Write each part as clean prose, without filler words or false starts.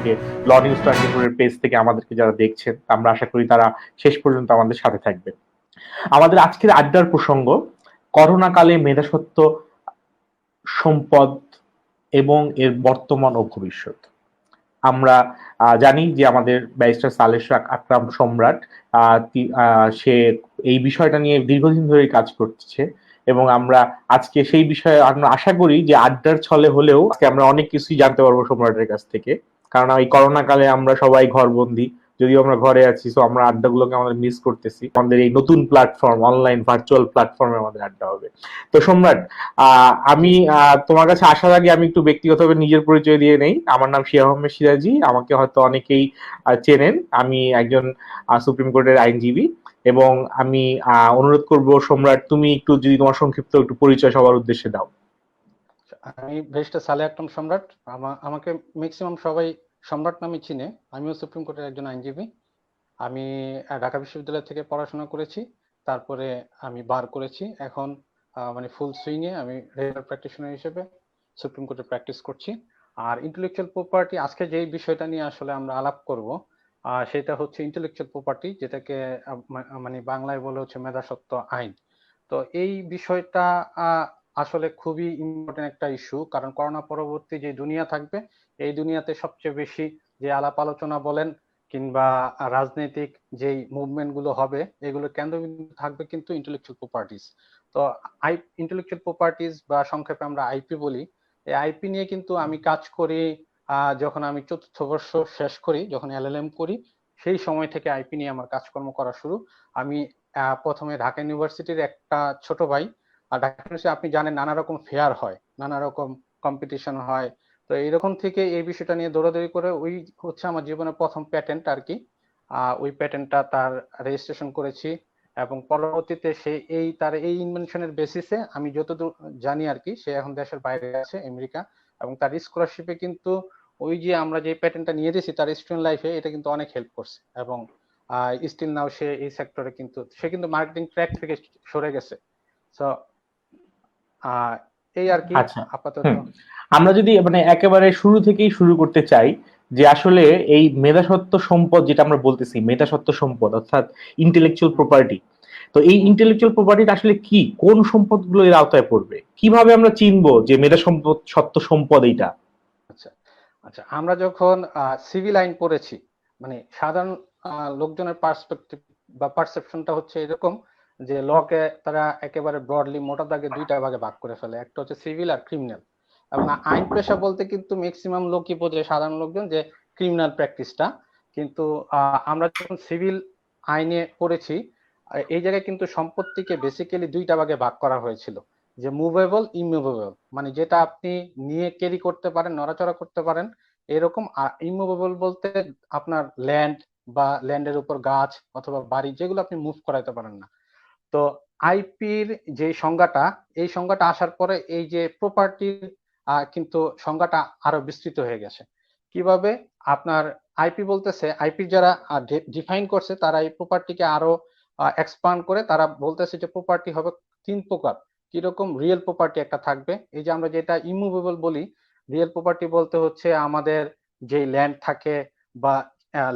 থেকে ল নিউজ 24 এর পেজ থেকে আমাদেরকে যারা দেখছেন, আমরা আশা করি তারা শেষ পর্যন্ত আমাদের সাথে থাকবে। আমাদের আজকের আড্ডার প্রসঙ্গ করোনা কালে মেধাস্বত্ব সম্পদ এবং এর বর্তমান ও ভবিষ্যৎ। আমরা জানি যে আমাদের ব্যারিস্টার সালেহ আকরাম সম্রাট সে এই বিষয়টা নিয়ে দীর্ঘদিন ধরে কাজ করছে এবং আমরা আজকে সেই বিষয়ে আমরা আশা করি যে আড্ডার ছলে হলেও আমরা অনেক কিছুই জানতে পারবো সম্রাটের কাছ থেকে, কারণ এই করোনা কালে আমরা সবাই ঘরবন্দি, যদিও আমরা ঘরে আছি, তো আমরা আড্ডাগুলোকে আমাদের মিস করতেছি। আমাদের এই নতুন প্ল্যাটফর্ম, অনলাইন ভার্চুয়াল প্ল্যাটফর্মে আমাদের আড্ডা হবে। তো সম্রাট, আমি তোমার কাছে আসার আগে আমি একটু ব্যক্তিগতভাবে নিজের পরিচয় দিয়ে নেই। আমার নাম শিয়া আহমেদ সিরাজি, আমাকে হয়তো অনেকেই চেনেন। আমি একজন সুপ্রিম কোর্টের আইনজীবী এবং আমি অনুরোধ করব সম্রাট, তুমি একটু যদি তোমার সংক্ষিপ্ত একটু পরিচয় সবার উদ্দেশ্যে দাও। আমি ব্যারিস্টার সালেহ আকরাম সম্রাট, আমাকে ম্যাক্সিমাম সবাই সম্রাট নামে চিনে। আমিও সুপ্রিম কোর্টের একজন আইনজীবী। আমি ঢাকা বিশ্ববিদ্যালয় থেকে পড়াশোনা করেছি, তারপরে আমি বার করেছি। এখন মানে ফুল সুইংয়ে আমি রেগুলার প্র্যাকটিশনার হিসেবে সুপ্রিম কোর্টে প্র্যাকটিস করছি। আর ইন্টেলেকচুয়াল প্রপার্টি, আজকে যে বিষয়টা নিয়ে আসলে আমরা আলাপ করব সেটা হচ্ছে ইন্টেলেকচুয়াল প্রপার্টি, যেটাকে মানে বাংলায় বলে হচ্ছে মেধাস্বত্ব আইন। তো এই বিষয়টা আসলে খুবই ইম্পর্টেন্ট একটা ইস্যু, কারণ করোনা পরবর্তী যে দুনিয়া থাকবে, এই দুনিয়াতে সবচেয়ে বেশি যে আলাপ আলোচনা বলেন কিংবা রাজনৈতিক যেই মুভমেন্ট গুলো হবে, এগুলো কেন্দ্রবিন্দু থাকবে কিন্তু ইন্টেলেকচুয়াল প্রপার্টিজ। তো ইন্টেলেকচুয়াল প্রপার্টিজ বা সংক্ষেপে আমরা আইপি বলি, এই আইপি নিয়ে কিন্তু আমি কাজ করি যখন আমি 4র্থ বর্ষ শেষ করি, যখন এলএলএম করি, সেই সময় থেকে আইপি নিয়ে আমার কাজকর্ম করা শুরু। আমি প্রথমে ঢাকা ইউনিভার্সিটির একটা ছোট ভাই, আর ঢাকা ইউনিভার্সিটি আপনি জানেন নানা রকম ফেয়ার হয়, নানা রকম কম্পিটিশন হয়। তো এইরকম থেকে এই বিষয়টা নিয়ে দৌড়াদৌড়ি করে ওই হচ্ছে আমার জীবনের প্রথম প্যাটেন্ট আর কি। ওই প্যাটেন্টটা তার রেজিস্ট্রেশন করেছি এবং পরবর্তীতে সে তার এই ইনভেনশনের বেসিসে আমি যতদূর জানি আর কি, সে এখন দেশের বাইরে আছে, আমেরিকা, এবং তার স্কলারশিপে কিন্তু ওই যে আমরা যে প্যাটেন্টটা নিয়ে দিয়েছি তার স্টুডেন্ট লাইফে, এটা কিন্তু অনেক হেল্প করছে। এবং স্টিল নাও সে এই সেক্টরে কিন্তু সে কিন্তু মার্কেটিং ট্র্যাক থেকে সরে গেছে। সো এই আর কি আচ্ছা, আপাতত। আমরা যদি মানে একেবারে শুরু থেকেই শুরু করতে চাই যে আসলে এই মেধাস্বত্ব সম্পদ যেটা আমরা বলতেছি, মেধাস্বত্ব সম্পদ অর্থাৎ ইন্টেলেকচুয়াল প্রপার্টি, তো এই ইন্টেলেকচুয়াল প্রপার্টিটা আসলে কি, কোন সম্পদগুলো এর আওতায় পড়বে, কিভাবে আমরা চিনবো যে মেধা সম্পদ সত্য সম্পদ এইটা? আচ্ছা আচ্ছা, আমরা যখন সিভিল আইন পড়েছি, মানে সাধারণ লোকজনের পার্সপেক্টিভ বা পারসেপশনটা হচ্ছে এরকম যে লকে তারা একেবারে ব্রডলি মোটা দাগে দুইটা ভাগে ভাগ করে ফেলে, একটা হচ্ছে সিভিল আর ক্রিমিনাল। এবং আইন পেশা বলতে কিন্তু ম্যাক্সিমাম লোকই বোঝে, সাধারণ লোকজন, যে ক্রিমিনাল প্র্যাকটিসটা। কিন্তু আমরা যখন সিভিল আইনে পড়েছি, এই জায়গায় কিন্তু সম্পত্তিকে বেসিক্যালি দুইটা ভাগে ভাগ করা হয়েছিল, যে মুভেবল, ইমুভেবল, মানে যেটা আপনি নিয়ে ক্যারি করতে পারেন, নড়াচড়া করতে পারেন এরকম। আর ইমুভেবল বলতে আপনার ল্যান্ড বা ল্যান্ডের উপর গাছ অথবা বাড়ি, যেগুলো আপনি মুভ করাইতে পারেন না। তো আইপির যে সংজ্ঞাটা, এই সংজ্ঞাটা আসার পরে এই যে প্রপার্টির কিন্তু সংজ্ঞাটা আরো বিস্তৃত হয়ে গেছে। কিভাবে? আপনার আইপি বলতেছে, আইপি যারা ডিফাইন করছে তারা এই প্রপার্টিকে আরো এক্সপান্ড করে তারা বলতেছে যে প্রপার্টি হবে 3 প্রকার। কিরকম? রিয়েল প্রপার্টি একটা থাকবে, এই যে আমরা যেটা ইমুভেবল বলি, রিয়েল প্রপার্টি বলতে হচ্ছে আমাদের যে ল্যান্ড থাকে বা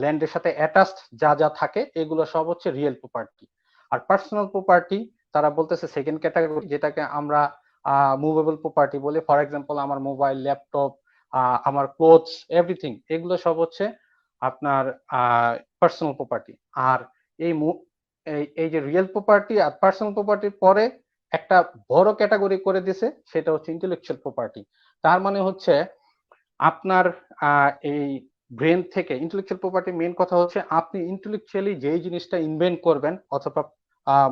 ল্যান্ডের সাথে অ্যাটাচড যা যা থাকে, এগুলো সব হচ্ছে রিয়েল প্রপার্টি। আর পার্সোনাল প্রপার্টি তারা বলতেছে সেকেন্ড ক্যাটাগরি, যেটাকে আমরা মুভেবল প্রপার্টি বলি। ফর এক্সাম্পল আমার মোবাইল, ল্যাপটপ, আমার ক্লোথস, এভরিথিং, এগুলো সব হচ্ছে আপনার পার্সোনাল প্রপার্টি। আর এই এই যে রিয়েল প্রপার্টি আর পার্সোনাল প্রপার্টির পরে একটা বড় ক্যাটাগরি করে দিছে, সেটা হচ্ছে ইন্টেলেকচুয়াল প্রপার্টি। তার মানে হচ্ছে আপনার এই ব্রেন থেকে ইন্টেলেকচুয়াল প্রপার্টি মেইন কথা হচ্ছে আপনি ইন্টেলেকচুয়ালি যেই জিনিসটা ইনভেন্ট করবেন অথবা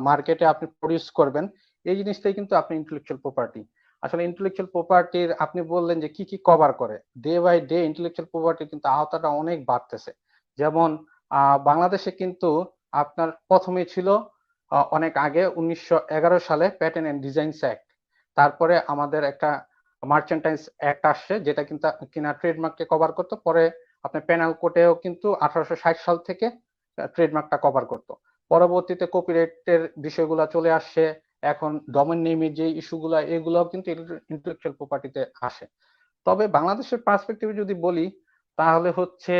মার্কেটে আপনি প্রডিউস করবেন, এই জিনিসটাই কিন্তু আপনি ইন্টেলেকচুয়াল প্রপার্টি। আসলে ইন্টেলেকচুয়াল প্রপার্টির আপনি বললেন যে কি কি কভার করে, ডে বাই ডে ইন্টেলেকচুয়াল প্রপার্টির কিন্তু আওতাটা অনেক বাড়তেছে। যেমন বাংলাদেশে কিন্তু আপনার প্রথমে ছিল অনেক আগে 1911 সালে প্যাটেন্ট এন্ড ডিজাইনস অ্যাক্ট। তারপরে আমাদের একটা মার্চেন্টাইজ অ্যাক্ট আসছে, যেটা কিন্তু কিনা ট্রেডমার্ককে কভার করতো। পরে আপনার পেনাল কোডেও কিন্তু 1860 সাল থেকে ট্রেডমার্কটা কভার করতো। পরবর্তীতে কপিরাইটের বিষয়গুলো চলে আসছে। এখন ডোমেইন নেমের যে ইস্যুগুলো, এগুলোও কিন্তু ইন্টেলেকচুয়াল প্রপার্টিতে আসে। তবে বাংলাদেশের পার্সপেক্টিভে যদি বলি, তাহলে হচ্ছে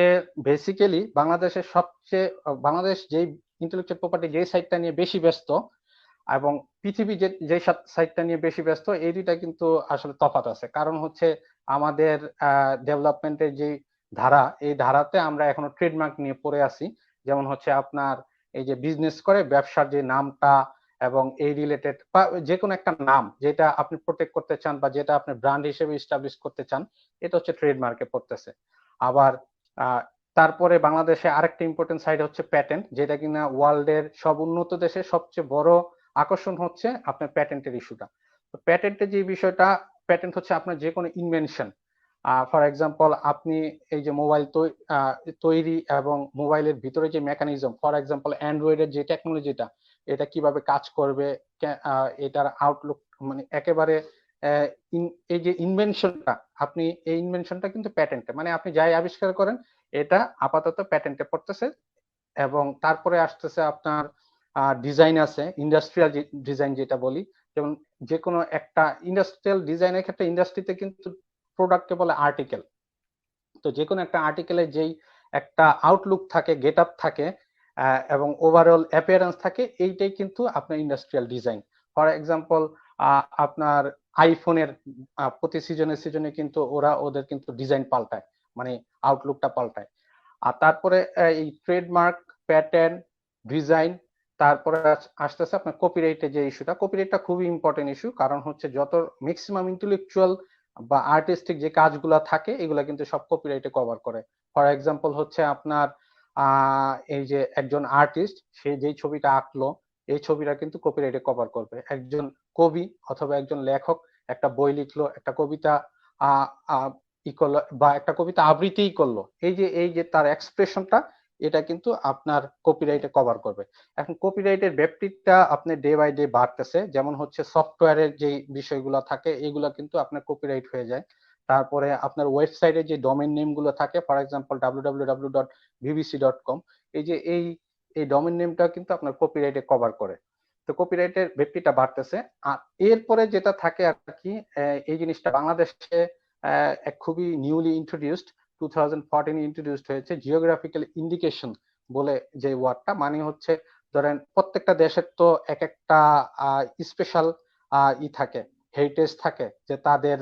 বেসিক্যালি বাংলাদেশের সবচেয়ে বাংলাদেশ যেই ইন্টেলেকচুয়াল প্রপার্টি যেই সাইটটা নিয়ে বেশি ব্যস্ত এবং পৃথিবী যে সাইটটা নিয়ে বেশি ব্যস্ত, এই দুইটা কিন্তু আসলে তফাৎ আছে। কারণ হচ্ছে আমাদের ডেভেলপমেন্টের যে ধারা, এই ধারাতে আমরা এখনো ট্রেডমার্ক নিয়ে পড়ে আছি। যেমন হচ্ছে আপনার এই যে বিজনেস করে ব্যবসার যে নামটা এবং এই রিলেটেড বা যে কোনো একটা নাম যেটা আপনি প্রোটেক্ট করতে চান বা যেটা আপনি ব্র্যান্ড হিসেবে এস্টাবলিশ করতে চান, এটা হচ্ছে ট্রেডমার্কে পড়তেছে। আবার তারপরে বাংলাদেশে আরেকটা ইম্পর্টেন্ট সাইড হচ্ছে প্যাটেন্ট, যেটা কিনা ওয়ার্ল্ডের সব উন্নত দেশে সবচেয়ে বড় আকর্ষণ হচ্ছে আপনার প্যাটেন্টের ইস্যুটা। তো প্যাটেন্টের যে বিষয়টা, প্যাটেন্ট হচ্ছে আপনার যে কোনো ইনভেনশন। ফর এক্সাম্পল আপনি এই যে মোবাইল তৈরি এবং মোবাইলের ভিতরে যে মেকানিজম, ফর এক্সাম্পল অ্যান্ড্রয়েডের যে টেকনোলজিটা, এটা কিভাবে কাজ করবে, এটার আউটলুক, মানে একেবারে এই যে ইনভেনশনটা, আপনি এই ইনভেনশনটা কিন্তু প্যাটেন্টে, মানে আপনি যাই আবিষ্কার করেন এটা আপাতত প্যাটেন্টে পড়তেছে। এবং তারপরে আসতেছে আপনার ডিজাইন আছে, ইন্ডাস্ট্রিয়াল ডিজাইন যেটা বলি। যেমন যে কোনো একটা ইন্ডাস্ট্রিয়াল ডিজাইনের ক্ষেত্রে ইন্ডাস্ট্রিতে কিন্তু প্রোডাক্টকে বলে আর্টিকেল। তো যে কোনো একটা আর্টিকেলের যেই একটা আউটলুক থাকে, গেট আপ থাকে এবং ওভারঅল অ্যাপিয়ারেন্স থাকে, এইটাই কিন্তু আপনার ইন্ডাস্ট্রিয়াল ডিজাইন। ফর এক্সাম্পল আপনার আইফোনের প্রতি সিজনে কিন্তু ওরা ওদের কিন্তু ডিজাইন পাল্টায়, মানে আউটলুকটা পাল্টায়। আর তারপরে এই ট্রেডমার্ক, প্যাটার্ন, ডিজাইন, তারপরে আসতেছে আপনার কপিরাইটের যে ইস্যুটা। কপিরাইটটা খুবই ইম্পর্টেন্ট ইস্যু, কারণ হচ্ছে যত ম্যাক্সিমাম ইন্টেলেকচুয়াল বা আর্টিস্টিক যে কাজগুলা থাকে এগুলা কিন্তু সব কপিরাইটে কভার করে। ফর এক্সাম্পল হচ্ছে আপনার এই যে একজন আর্টিস্ট সে যেই ছবিটা আঁকলো, এই ছবিটা কিন্তু কপিরাইটে কভার করবে। একজন কবি অথবা একজন লেখক একটা বই লিখলো, একটা কবিতা ই করলো বা একটা কবিতা আবৃত্তিই করলো, এই যে তার এক্সপ্রেশনটা, এটা কিন্তু আপনার কপিরাইটে কভার করবে। এখন কপিরাইটের ব্যাপ্তিটা আপনার ডে বাই ডে বাড়তেছে। যেমন হচ্ছে সফটওয়্যারের যে বিষয়গুলো থাকে এগুলো কিন্তু আপনার কপিরাইট হয়ে যায়। তারপরে আপনার ওয়েবসাইটে যে ডোমেইন নেম গুলো থাকে, ফর এক্সাম্পল www.bbc.com, এই যে এই ডোমেইন নেমটা কিন্তু আপনার কপিরাইটে কভার করে। তো কপিরাইটের ব্যাপ্তিটা বাড়তেছে। আর এরপরে যেটা থাকে আর কি, এই জিনিসটা বাংলাদেশে এক খুবই নিউলি ইন্ট্রোডিউসড, 2014 ইন্ট্রোডিউসড হয়েছে, জিওগ্রাফিক্যাল ইন্ডিকেশন বলে যে ওয়ার্ডটা, মানে হচ্ছে ধরেন প্রত্যেকটা দেশের তো এক একটা স্পেশাল থাকে, হেরিটেজ থাকে, যে তাদের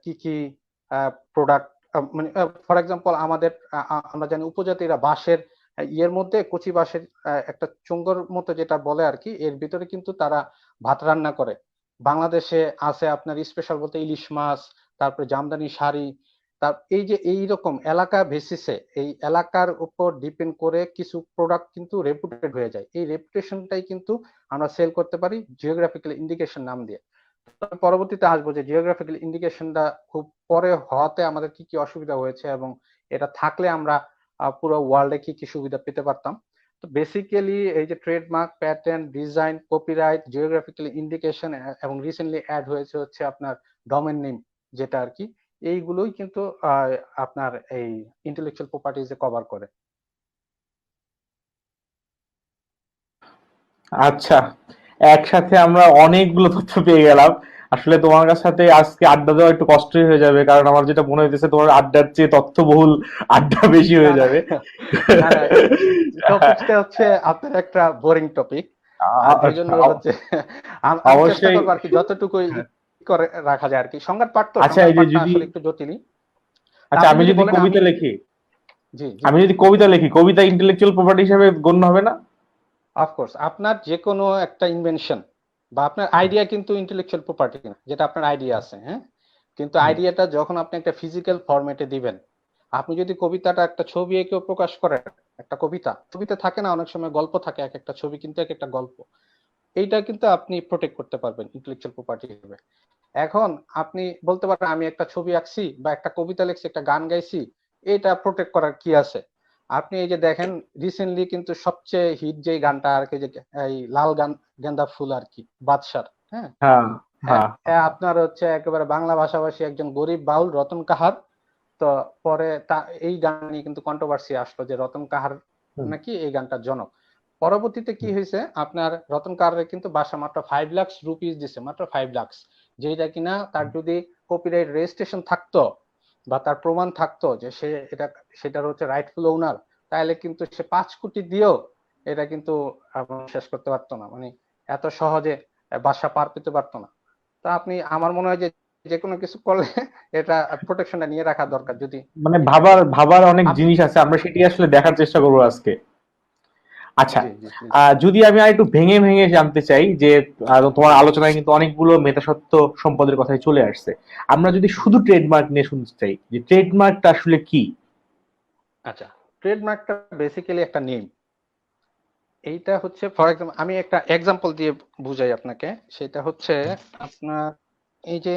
কি কি প্রোডাক্ট, মানে ফর এক্সাম্পল আমাদের আমরা জানি উপজাতিরা বাঁশের ইয়ের মধ্যে কচি বাঁশের একটা চুঙ্গর মতো যেটা বলে আর কি, এর ভিতরে কিন্তু তারা ভাত রান্না করে। বাংলাদেশে আছে আপনার স্পেশাল বলতে ইলিশ মাছ, তারপরে জামদানি শাড়ি। তার এই যে এইরকম এলাকা বেসিসে, এই এলাকার উপর ডিপেন্ড করে কিছু প্রোডাক্ট কিন্তু রেপুটেড হয়ে যায়। এই রেপুটেশনটাই কিন্তু আমরা সেল করতে পারি জিওগ্রাফিক্যাল ইন্ডিকেশন নাম দিয়ে। পরবর্তীতে আসবো যে জিওগ্রাফিক্যাল ইন্ডিকেশনটা খুব পরে হওয়াতে আমাদের কি কি অসুবিধা হয়েছে এবং এটা থাকলে আমরা পুরো ওয়ার্ল্ডে কি কি সুবিধা পেতে পারতাম। তো বেসিক্যালি এই যে trademark, patent, design, copyright, geographical indication এবং রিসেন্টলি অ্যাড হয়েছে হচ্ছে আপনার ডোমেন নেম, যেটা আর কি, এইগুলোই কিন্তু আপনার এই ইন্টেলেকচুয়াল প্রপার্টিজে কভার করে। আচ্ছা, একসাথে আমরা অনেকগুলো তথ্য পেয়ে গেলাম। আসলে তোমার সাথে আজকে আড্ডা দেওয়া একটু কষ্টই হয়ে যাবে, কারণ আমার যেটা মনে হইতেছে তোমার আড্ডার চেয়ে তথ্যবহুল আড্ডা বেশি না হয়ে না যাবে। না না, টপিকটা হচ্ছে আপনার একটা বোরিং টপিক, আর এই জন্য হচ্ছে আমি চেষ্টা অবশ্যই। করবো আর কি যতটুকু করে রাখা যায় আর কি। সংজ্ঞার পাঠ তো, আচ্ছা, সংজ্ঞার এই যে পাঠটা যদি, আসলে একটু জটিলই। তা আচ্ছা আপনি আমি যদি যদি বলেন আমি, কবিতা লিখি, জি জি, আমি যদি কবিতা লিখি, কবিতা ইন্টেলেকচুয়াল প্রপার্টি হিসেবে গণ্য হবে না? অফকোর্স আপনার যে কোনো একটা ইনভেনশন বা আপনার আইডিয়া কিন্তু ইন্টেলেকচুয়াল প্রপার্টি না, যেটা আপনার আইডিয়া আছে, হ্যাঁ, কিন্তু হুম। আইডিয়াটা যখন আপনি একটা ফিজিক্যাল ফরম্যাটে দিবেন, আপনি যদি কবিতাটা একটা ছবি এঁকেও প্রকাশ করেন, একটা কবিতা ছবিতে থাকে না, অনেক সময় গল্প থাকে, এক একটা ছবি কিন্তু এক একটা গল্প, এইটা কিন্তু আপনি প্রোটেক্ট করতে পারবেন ইন্টেলেকচুয়াল প্রপার্টি হিসেবে। এখন আপনি বলতে পারেন আমি একটা ছবি আঁকছি বা একটা কবিতা লিখছি, একটা গান গাইছি, এটা প্রোটেক্ট করার কি আছে? আপনি এই যে দেখেন রিসেন্টলি কিন্তু সবচেয়ে হিট যে গানটা আর কি, যে এই লাল গান গেন্দা ফুল আর কি, বাদশার, হ্যাঁ, হ্যাঁ, হ্যাঁ। আপনার হচ্ছে একেবারে বাংলা ভাষাভাষী একজন গরিব বাউল রতন কাহার। তো পরে তা এই গান নিয়ে কিন্তু কন্ট্রোভার্সি আসলো যে রতন কাহার হুম, নাকি এই গানটার জনক। পরবর্তীতে কি হুম, হয়েছে, আপনার রতন কাহারের কিন্তু বাসা মাত্র 5 লাখ রুপিস দিছে, মাত্র 5 লাখ, যেটা কিনা তার যদি কপিরাইট রেজিস্ট্রেশন থাকতো বা তার প্রমাণ থাকতো যে সে সেটার হচ্ছে রাইটফুল ওনার, তাহলে কিন্তু সে 5 কোটি দিয়েও এটা কিন্তু শেষ করতে পারতো না, মানে এত সহজে বাসা পার পেতে পারতো না। তা আপনি, আমার মনে হয় যে যে কোনো কিছু করলে এটা প্রোটেকশনটা নিয়ে রাখা দরকার। যদি মানে ভাবার ভাবার অনেক আপনি, জিনিস আছে, আমরা সেটি আসলে দেখার চেষ্টা করবো আজকে। আচ্ছা, জি জি প্লিজ। যদি আমি আর একটু ভেঙে ভেঙে জানতে চাই যে তোমার আলোচনায় কিন্তু অনেকগুলো মেধাস্বত্ব সম্পদের কথাই চলে আসছে, আমরা যদি শুধু ট্রেডমার্ক নিয়ে শুনতে চাই যে ট্রেডমার্কটা আসলে কি? আচ্ছা, ট্রেডমার্কটা বেসিক্যালি একটা নেম। এইটা হচ্ছে ফর এক্সাম্পল, আমি একটা এক্সাম্পল দিয়ে বুঝাই আপনাকে। সেটা হচ্ছে আপনার এই যে,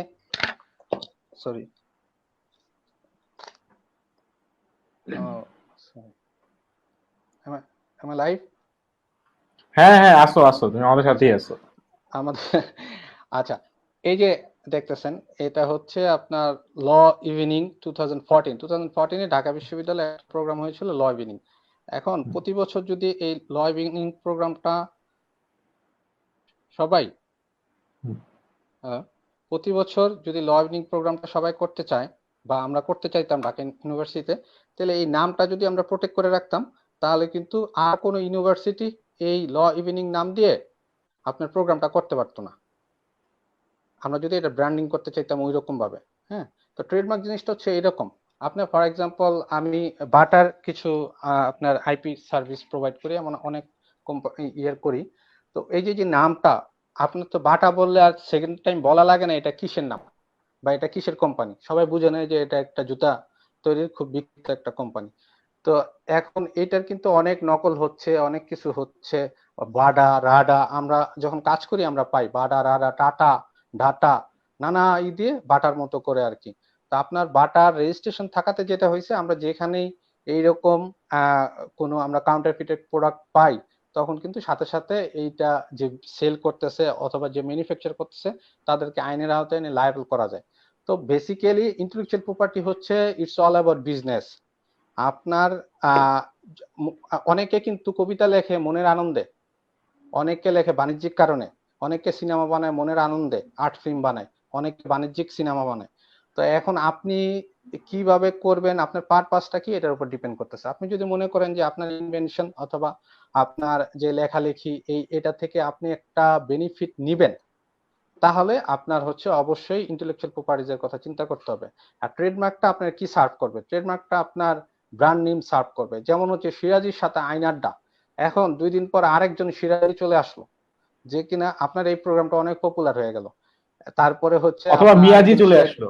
সরি, আমার লাইভ, হ্যাঁ হ্যাঁ, আসো আসো, তুমি আমাদের আচ্ছা সাথেই আসো। আমাদের আচ্ছা, এই যে দেখতেছেন, এটা হচ্ছে আপনার ল ইভিনিং 2014 ঢাকা বিশ্ববিদ্যালয়ে প্রোগ্রাম হয়েছিল ল ইভিনিং। এখন প্রতি বছর যদি এই ল ইভিনিং প্রোগ্রামটা সবাই, হুম, আহ, প্রতি বছর যদি ল ইভিনিং প্রোগ্রামটা সবাই করতে চায় বা আমরা করতে চাইতাম ঢাকা ইউনিভার্সিটিতে, তাহলে এই নামটা যদি আমরা প্রোটেক্ট করে রাখতাম, তাহলে কিন্তু আর কোনো ইউনিভার্সিটি এই ল ইভিনিং নাম দিয়ে আপনার প্রোগ্রামটা করতে পারতো না, আমরা যদি এটা ব্র্যান্ডিং করতে চাইতাম ওই রকম ভাবে। হ্যাঁ, তো ট্রেডমার্ক জিনিসটা হচ্ছে এরকম। আপনার ফর এক্সাম্পল আমি বাটার কিছু আপনার আইপি সার্ভিস প্রোভাইড করি, এমন অনেক কোম্পানি ইয়ের করি। তো এই যে যে নামটা, আপনার তো বাটা বললে আর সেকেন্ড টাইম বলা লাগে না এটা কিসের নাম বা এটা কিসের কোম্পানি, সবাই বুঝে নেয় যে এটা একটা জুতা তৈরির খুব বিখ্যাত একটা কোম্পানি। তো এখন এটার কিন্তু অনেক নকল হচ্ছে, অনেক কিছু হচ্ছে। বাডা রাডা আমরা যখন কাজ করি আমরা পাই, বাডা রাডা টাটা ডাটা নানা দিয়ে বাটার মতো করে আর কি। তা আপনার বাটার রেজিস্ট্রেশন থাকাতে যেটা হয়েছে, আমরা যেখানেই এইরকম আহ কোনো আমরা কাউন্টারফিটেড প্রোডাক্ট পাই, তখন কিন্তু সাথে সাথে এইটা যে সেল করতেছে অথবা যে ম্যানুফ্যাকচার করতেছে তাদেরকে আইনের আওতায় এনে লায়াবল করা যায়। তো বেসিক্যালি ইন্টেলেকচুয়াল প্রপার্টি হচ্ছে ইটস অল অ্যাবাউট বিজনেস। আপনার আহ অনেকে কিন্তু কবিতা লেখে মনের আনন্দে, অনেকে লেখে বাণিজ্যিক কারণে, অনেকে সিনেমা বানায় মনের আনন্দে, আর্ট ফিল্ম বানায়, অনেকে বাণিজ্যিক সিনেমা বানায়। তো এখন আপনি কিভাবে করবেন, আপনার পারপাসটা কি, এটার উপর ডিপেন্ড করতেছে। আপনি যদি মনে করেন যে আপনার ইনভেনশন অথবা আপনার যে লেখালেখি এটা থেকে আপনি একটা বেনিফিট নিবেন, তাহলে আপনার হচ্ছে অবশ্যই ইন্টেলেকচুয়াল প্রপার্টিজ এর কথা চিন্তা করতে হবে। আর ট্রেডমার্কটা আপনার কি সার্ভ করবে, ট্রেডমার্কটা আপনার ব্র্যান্ড নেম সার্ভ করবে। যেমন হচ্ছে সিরাজির সাথে আইন আড্ডা, এখন 2 দিন পর আরেকজন সিরাজি চলে আসলো, যে কিনা আপনার এই প্রোগ্রামটা অনেক পপুলার হয়ে গেল। তারপরে হচ্ছে অথবা আপনার মিয়াজি আরেকজন চলে সিরাজ, আসলো।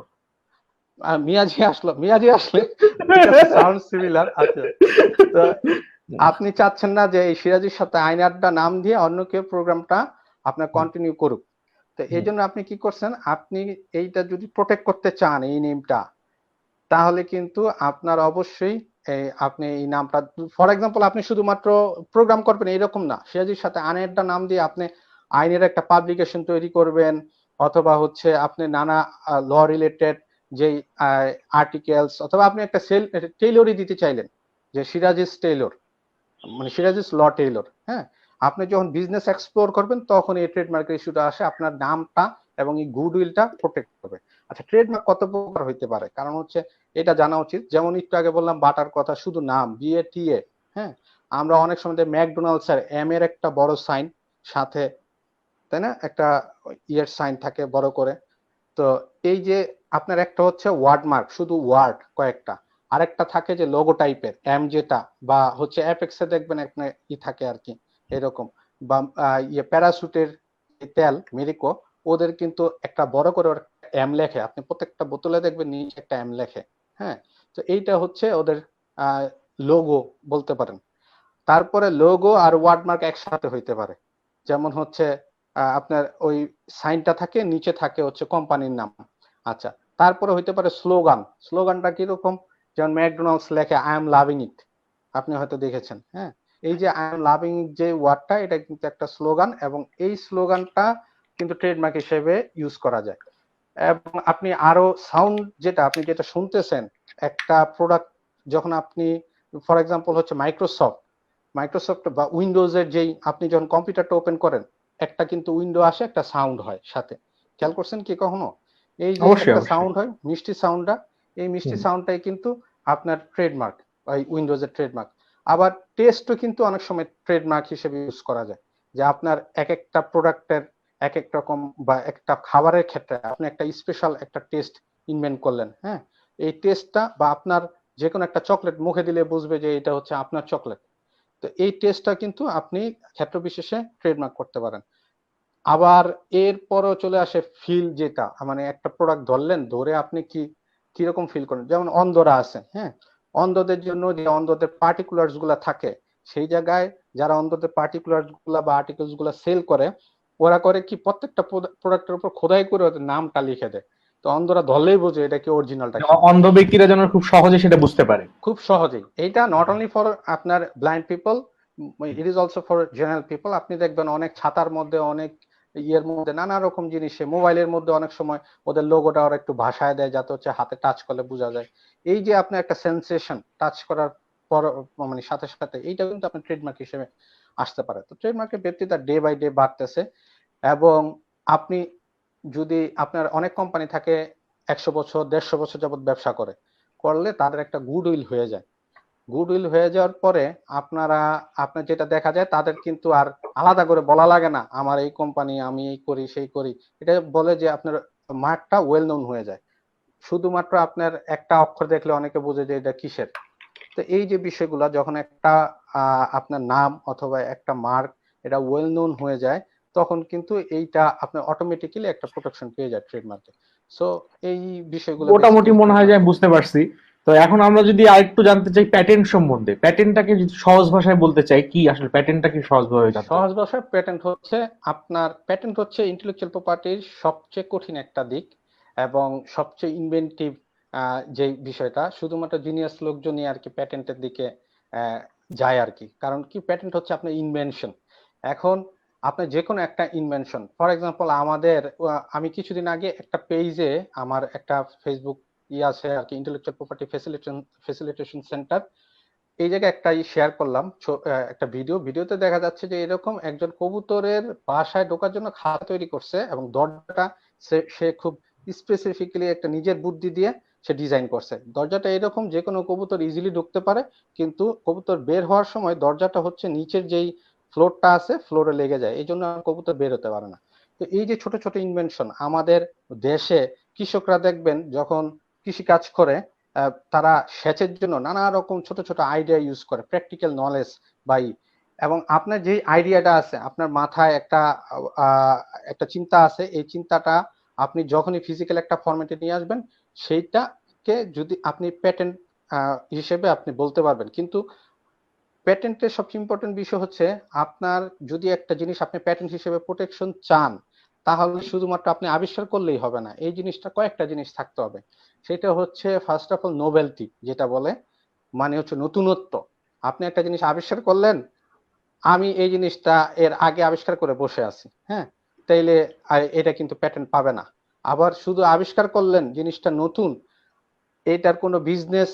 মিয়াজি আসলো, মিয়াজি আসলে ঠিক আছে, সাউন্ড সিমিলার আছে। তো আপনি চাচ্ছেন না যে এই সিরাজির সাথে আইন আড্ডা নাম দিয়ে অন্য কেউ প্রোগ্রামটা আপনার কন্টিনিউ করুক। তো এই জন্য আপনি কি করছেন, আপনি এইটা যদি প্রোটেক্ট করতে চান এই নেমটা, তাহলে কিন্তু আপনার অবশ্যই আপনি এই নামটা, ফর এক্সাম্পল আপনি শুধুমাত্র প্রোগ্রাম করবেন এরকম না, সিরাজির সাথে আইনের নাম দিয়ে আপনি আইনের একটা পাবলিকেশন তৈরি করবেন, অথবা হচ্ছে আপনি নানা ল রিলেটেড যেই আর্টিকেলস, অথবা আপনি একটা সেল টেইলরই দিতে চাইলেন, যে সিরাজিস টেইলর, মানে সিরাজিস ল টেইলর। হ্যাঁ, আপনি যখন বিজনেস এক্সপ্লোর করবেন তখন এই ট্রেডমার্কের ইস্যুটা আসে, আপনার নামটা এবং এই গুডউইলটা প্রোটেক্ট করবে। আচ্ছা, ট্রেডমার্ক কত প্রকার হইতে পারে, কারণ হচ্ছে এটা জানা উচিত। যেমন একটু আগে বললাম বাটার কথা, শুধু নাম বিএটিএ। হ্যাঁ, আমরা অনেক সময় ম্যাকডোনাল্ডস এর এম এর একটা বড় সাইন সাথে, তাই না, একটা ইয়ের সাইন থাকে বড় করে। তো এই যে আপনার একটা হচ্ছে ওয়ার্ড মার্ক, শুধু ওয়ার্ড কয়েকটা, আরেকটা থাকে যে লোগো টাইপের এম, যেটা বা হচ্ছে অ্যাপেক্স এ দেখবেন আপনার থাকে আর কি এরকম, বা ইয়ে প্যারাসুটের তেল মেরিকো, ওদের কিন্তু একটা বড় করে এম লেখে, আপনি প্রত্যেকটা বোতলে দেখবেন নিচে একটা এম লেখে। হ্যাঁ, তো এইটা হচ্ছে ওদের লোগো বলতে পারেন। তারপরে লোগো আর ওয়ার্ডমার্ক একসাথে হইতে পারে। যেমন হচ্ছে আপনার ওই সাইনটা থাকে, নিচে থাকে হচ্ছে কোম্পানির নাম। আচ্ছা, তারপরে হইতে পারে স্লোগান। স্লোগানটা কিরকম, যেমন ম্যাকডোনাল্ডস লেখে আই এম লাভিং ইট, আপনি হয়তো দেখেছেন। হ্যাঁ, এই যে আই এম লাভিং ইট যে ওয়ার্ডটা, এটা কিন্তু একটা স্লোগান, এবং এই স্লোগানটা কিন্তু ট্রেডমার্ক হিসেবে ইউজ করা যায়। এবং আপনি আরো সাউন্ড, যেটা আপনি যেটা শুনতেছেন একটা প্রোডাক্ট, যখন আপনি ফর এক্সাম্পল হচ্ছে মাইক্রোসফট বা উইন্ডোজের যেই, আপনি যখন কম্পিউটারটা ওপেন করেন, একটা কিন্তু উইন্ডো আসে, একটা সাউন্ড হয় সাথে, খেয়াল করছেন কি কখনো? এই যে অবশ্যই একটা অবশ্যই। সাউন্ড হয় মিষ্টি সাউন্ডটা, এই মিষ্টি হুম। সাউন্ডটাই কিন্তু আপনার ট্রেডমার্ক, ওই উইন্ডোজের ট্রেডমার্ক। আবার টেস্টও কিন্তু অনেক সময় ট্রেডমার্ক হিসেবে ইউজ করা যায়, যে আপনার এক একটা প্রোডাক্টের এক এক রকম, বা একটা খাবারের ক্ষেত্রে আপনি একটা স্পেশাল একটা টেস্ট ইনভেন্ট করলেন, হ্যাঁ, এই টেস্টটা, বা আপনার যে কোনো একটা চকলেট মুখে দিলে বুঝবে যে এটা হচ্ছে আপনার চকলেট, তো এই টেস্টটা কিন্তু আপনি ক্ষেত্র বিশেষে ট্রেডমার্ক করতে পারেন। আবার এরপরও চলে আসে ফিল, যেটা মানে একটা প্রোডাক্ট ধরলেন, ধরে আপনি কিরকম ফিল করেন, যেমন অন্ধরা আছে, হ্যাঁ, অন্ধদের জন্য যে অন্ধদের পার্টিকুলার্স গুলা থাকে, সেই জায়গায় যারা অন্ধদের পার্টিকুলার্স গুলা বা আর্টিকেলস গুলা সেল করে, ওরা করে কি প্রত্যেকটা প্রোডাক্টের উপর খোদাই করে ওদের নামটা লিখে দেয়, তো অন্ধরা ধরলেই বোঝে এটা কি অরিজিনালটা কি। অন্ধ ব্যক্তিরা যেন খুব সহজে সেটা বুঝতে পারে। খুব সহজেই, এইটা নট অনলি ফর আপনার blind people, it is also for general people. আপনি দেখবেন অনেক ছাতার মধ্যে, অনেক ইয়ের মধ্যে, নানা রকম জিনিসে, মোবাইলের মধ্যে অনেক সময় ওদের লোগোটা ওরা একটু ভাষায় দেয়, যাতে হচ্ছে হাতে টাচ করলে বোঝা যায়। এই যে আপনার একটা সেন্সেশন টাচ করার পর, মানে সাথে সাথে, এইটা কিন্তু আপনার ট্রেডমার্ক হিসেবে আসতে পারে। তো ট্রেডমার্কের ব্যক্তিটা ডে বাই ডে বাড়তেছে, এবং আপনি যদি, আপনার অনেক কোম্পানি থাকে 100 বছর 150 বছর যাবত ব্যবসা করলে তাদের একটা গুডউইল হয়ে যায়। গুডউইল হয়ে যাওয়ার পরে আপনার যেটা দেখা যায়, তাদের কিন্তু আর আলাদা করে বলা লাগে না আমার এই কোম্পানি, আমি এই করি সেই করি, এটা বলে যে আপনার মার্কটা ওয়েল নোন হয়ে যায়। শুধুমাত্র আপনার একটা অক্ষর দেখলে অনেকে বোঝে যে এটা কিসের। তো এই যে বিষয়গুলো, যখন একটা আপনার নাম অথবা একটা মার্ক এটা ওয়েল নোন হয়ে যায়, তখন কিন্তু এইটা আপনার অটোমেটিক্যালি একটা প্রোটেকশন পেয়ে যায় ট্রেডমার্কে। সো এই বিষয়গুলো মোটামুটি বেসিক্যালি মনে হয় যে ট্রেডমার্ক। আমি বুঝতে পারছি। তো এখন আমরা যদি আরেকটু জানতে চাই প্যাটেন্ট সম্বন্ধে, প্যাটেন্টটাকে যদি সহজ ভাষায় বলতে চাই, কি আসলে প্যাটেন্টটা কি সহজভাবে জানতে সহজ পারি? ভাষায় প্যাটেন্ট হচ্ছে ইন্টেলেকচুয়াল প্রপার্টির সবচেয়ে কঠিন একটা দিক, এবং সবচেয়ে ইনভেন্টিভ যে বিষয়টা, শুধুমাত্র জিনিয়াস লোকজনই আর কি প্যাটেন্টের দিকে আহ, যায় আর কি। কারণ কি, প্যাটেন্ট হচ্ছে আপনার ইনভেনশন। এখন আপনার যে কোনো একটা ইনভেনশন, ফর এক্সাম্পল আমাদের, আমি কিছুদিন আগে একটা পেজে, আমার একটা ফেসবুক আছে আর কি, ইন্টেলেকচুয়াল প্রপার্টি ফেসিলিটেশন সেন্টার, এই জায়গায় একটা শেয়ার করলাম, একটা ভিডিওতে দেখা যাচ্ছে যে এরকম একজন কবুতরের বাসায় ঢোকার জন্য খাঁচা তৈরি করছে, এবং দরজাটা সে খুব স্পেসিফিক্যালি একটা নিজের বুদ্ধি দিয়ে সে ডিজাইন করছে। দরজাটা এরকম যে কোনো কবুতর ইজিলি ঢুকতে পারে, কিন্তু কবুতর বের হওয়ার সময় দরজাটা হচ্ছে নিচের যেই ফ্লোরটা আছে, ফ্লোরে লেগে যায়, এই জন্য কবুতর বের হতে পারে না। তো এই যে ছোট ছোট ইনভেনশন আমাদের দেশে, কৃষকরা দেখবেন যখন কৃষি কাজ করে, তারা সেচের জন্য নানা রকম ছোট ছোট আইডিয়া ইউজ করে, প্র্যাকটিক্যাল নলেজ বাই। এবং আপনার যে আইডিয়াটা আছে, আপনার মাথায় একটা চিন্তা আছে, এই চিন্তাটা আপনি যখনই ফিজিক্যাল একটা ফরম্যাটে নিয়ে আসবেন, সেইটাকে যদি আপনি প্যাটেন্ট হিসেবে আপনি বলতে পারবেন। কিন্তু প্যাটেন্টের সবচেয়ে ইম্পর্টেন্ট বিষয় হচ্ছে, আপনার যদি একটা জিনিস আপনি প্যাটেন্ট হিসেবে প্রোটেকশন চান, তাহলে শুধুমাত্র আপনি আবিষ্কার করলেই হবে না, এই জিনিসটা কয়েকটা জিনিস থাকতে হবে। সেটা হচ্ছে ফার্স্ট অফ অল নোবেলটি, যেটা বলে, মানে হচ্ছে নতুনত্ব। আপনি একটা জিনিস আবিষ্কার করলেন, আমি এই জিনিসটা এর আগে আবিষ্কার করে বসে আছি, হ্যাঁ, তাইলে এটা কিন্তু প্যাটেন্ট পাবে না। আবার শুধু আবিষ্কার করলেন, জিনিসটা নতুন, এটার কোনো বিজনেস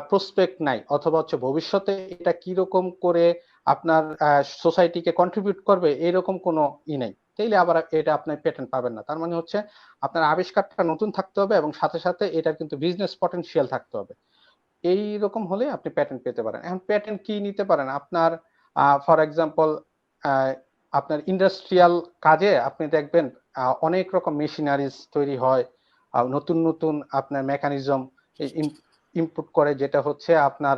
প্রসপেক্ট নাই, অথবা হচ্ছে ভবিষ্যতে এটা কিরকম করে আপনার সোসাইটিকে কন্ট্রিবিউট করবে, এরকম কোনো নাই, তাইলে আবার এটা আপনার পেটেন্ট পাবেন না। তার মানে হচ্ছে আপনার আবিষ্কারটা নতুন থাকতে হবে, এবং সাথে সাথে এটার কিন্তু বিজনেস পটেনশিয়াল থাকতে হবে। এই রকম হলে আপনি প্যাটেন্ট পেতে পারেন। এখন প্যাটেন্ট কি নিতে পারেন আপনার, ফর এক্সাম্পল, আপনার ইন্ডাস্ট্রিয়াল কাজে আপনি দেখবেন অনেক রকম মেশিনারিজ তৈরি হয়, নতুন নতুন আপনার মেকানিজম ইনপুট করে, যেটা হচ্ছে আপনার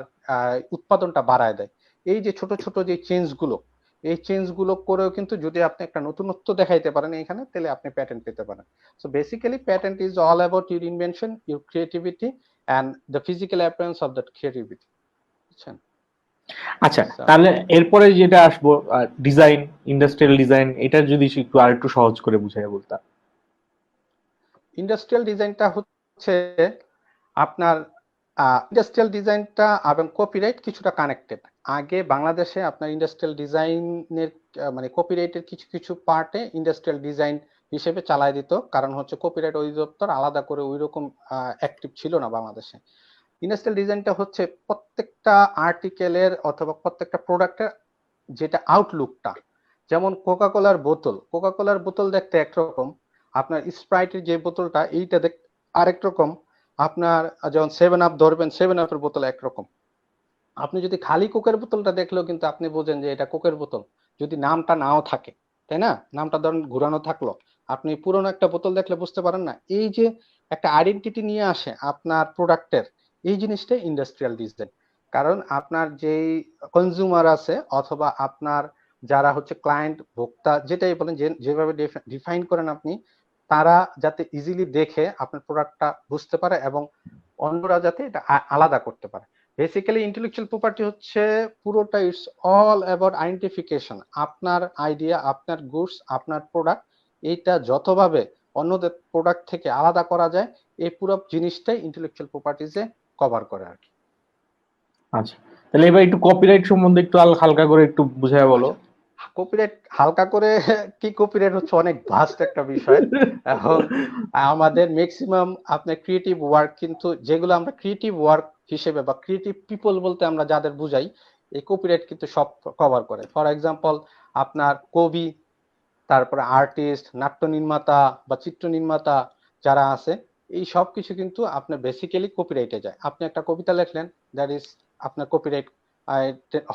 উৎপাদনটা বাড়ায় দেয়। এই যে ছোট ছোট যে চেঞ্জ গুলো, এই চেঞ্জ গুলো করেও কিন্তু যদি আপনি একটা নতুনত্ব দেখাইতে পারেন এখানে, তাহলে আপনি প্যাটেন্ট পেতে পারেন। So basically patent is all about your invention, your creativity, and the physical appearance of that creativity, বুঝছেন? আচ্ছা, So, তাহলে এরপরে যেটা আসবো, ডিজাইন, ইন্ডাস্ট্রিয়াল ডিজাইন, এটা যদি একটু আরেকটু সহজ করে বুঝাই বলতাম। ইন্ডাস্ট্রিয়াল ডিজাইনটা হচ্ছে আপনার, ইন্ডাস্ট্রিয়াল ডিজাইনটা এবং কপিরাইট কিছুটা কানেক্টেড। আগে বাংলাদেশে আপনার ইন্ডাস্ট্রিয়াল ডিজাইনের মানে কপিরাইটের কিছু কিছু পার্টে ইন্ডাস্ট্রিয়াল ডিজাইন হিসেবে চালায় দিত, কারণ হচ্ছে কপিরাইট অধিদপ্তর আলাদা করে ওই রকম অ্যাক্টিভ ছিল না বাংলাদেশে। ইন্ডাস্ট্রিয়াল ডিজাইনটা হচ্ছে প্রত্যেকটা আর্টিকেলের অথবা প্রত্যেকটা প্রোডাক্টের যেটা আউটলুকটা, যেমন কোকা কোলার বোতল দেখতে একরকম, আপনার স্প্রাইটের যে বোতলটা এইটা দেখতে আরেক রকম, আপনার যখন 7 আপ ধরবেন 7 আপের বোতল একরকম, আপনি যদি খালি কোকের বোতলটা দেখলেও কিন্তু আপনি বোঝেন যে এটা কোকের বোতল, যদি নামটা নাও থাকে, তাই না? নামটা ধরেন ঘুরানো থাকলো, আপনি পুরনো একটা বোতল দেখলে বুঝতে পারেন না। এই যে একটা আইডেন্টিটি নিয়ে আসে আপনার প্রোডাক্টের, এই জিনিসটাই ইন্ডাস্ট্রিয়াল ডিজাইন। কারণ আপনার যেই কনজিউমার আছে অথবা আপনার যারা হচ্ছে ক্লায়েন্ট, ভোক্তা, যেটাই বলেন, যেভাবে ডিফাইন করেন আপনি, তারা যাতে ইজিলি দেখে আপনার প্রোডাক্টটা বুঝতে পারে এবং অন্যরা যাতে এটা আলাদা করতে পারে। বেসিক্যালি ইন্টেলেকচুয়াল প্রপার্টি হচ্ছে পুরোটা, ইটস অল অ্যাবাউট আইডেন্টিফিকেশন। আপনার আইডিয়া, আপনার গুডস, আপনার প্রোডাক্ট, এইটা যতভাবে অন্যদের প্রোডাক্ট থেকে আলাদা করা যায়, এই পুরো জিনিসটাই ইন্টেলেকচুয়াল প্রপার্টিজে কভার করে আর কি। আচ্ছা, তাহলে এবার একটু কপিরাইট সম্বন্ধে একটু হালকা করে একটু বুঝায় বলো। কপিরাইট হালকা করে কি, কপিরাইট হচ্ছে অনেক ভাস্ট একটা বিষয়। এখন আমাদের ম্যাক্সিমাম আপনার ক্রিয়েটিভ ওয়ার্ক, কিন্তু যেগুলো আমরা ক্রিয়েটিভ ওয়ার্ক হিসেবে বা ক্রিয়েটিভ পিপল বলতে আমরা যাদের বুঝাই, এই কপিরাইট কিন্তু সব কভার করে। ফর এক্সাম্পল, আপনার কবি, তারপরে আর্টিস্ট, নাট্য নির্মাতা বা চিত্র নির্মাতা যারা আছে, এই সব কিছু কিন্তু আপনার বেসিক্যালি কপিরাইটে যায়। আপনি একটা কবিতা লেখলেন, দ্যাট ইজ আপনার কপিরাইট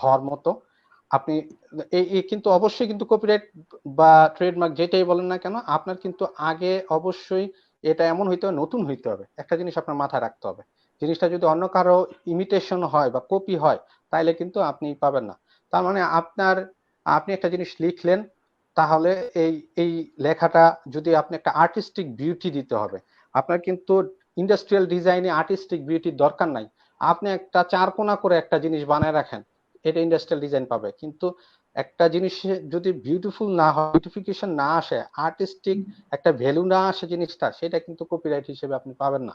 হওয়ার মতো। আপনি এই কিন্তু অবশ্যই কিন্তু কপিরাইট বা ট্রেডমার্ক যেটাই বলেন না কেন, আপনার কিন্তু আগে অবশ্যই এটা এমন হইতে হবে, নতুন হইতে হবে। একটা জিনিস আপনার মাথায় রাখতে হবে, জিনিসটা যদি অন্য কারো ইমিটেশন হয় বা কপি হয়, তাইলে কিন্তু আপনি পাবেন না। তার মানে আপনি একটা জিনিস লিখলেন, তাহলে এই এই লেখাটা যদি আপনি একটা আর্টিস্টিক বিউটি দিতে হবে, আপনার কিন্তু ইন্ডাস্ট্রিয়াল ডিজাইনে আর্টিস্টিক বিউটির দরকার নাই। আপনি একটা চারকোনা করে একটা জিনিস বানায় রাখেন, এটা ইন্ডাস্ট্রিয়াল ডিজাইন পাবে। কিন্তু একটা জিনিস যদি বিউটিফুল না হয়, বিউটিফিকেশন না আসে, আর্টিস্টিক একটা ভ্যালু না আসে জিনিসটা, সেটা কিন্তু কপিরাইট হিসেবে আপনি পাবেন না।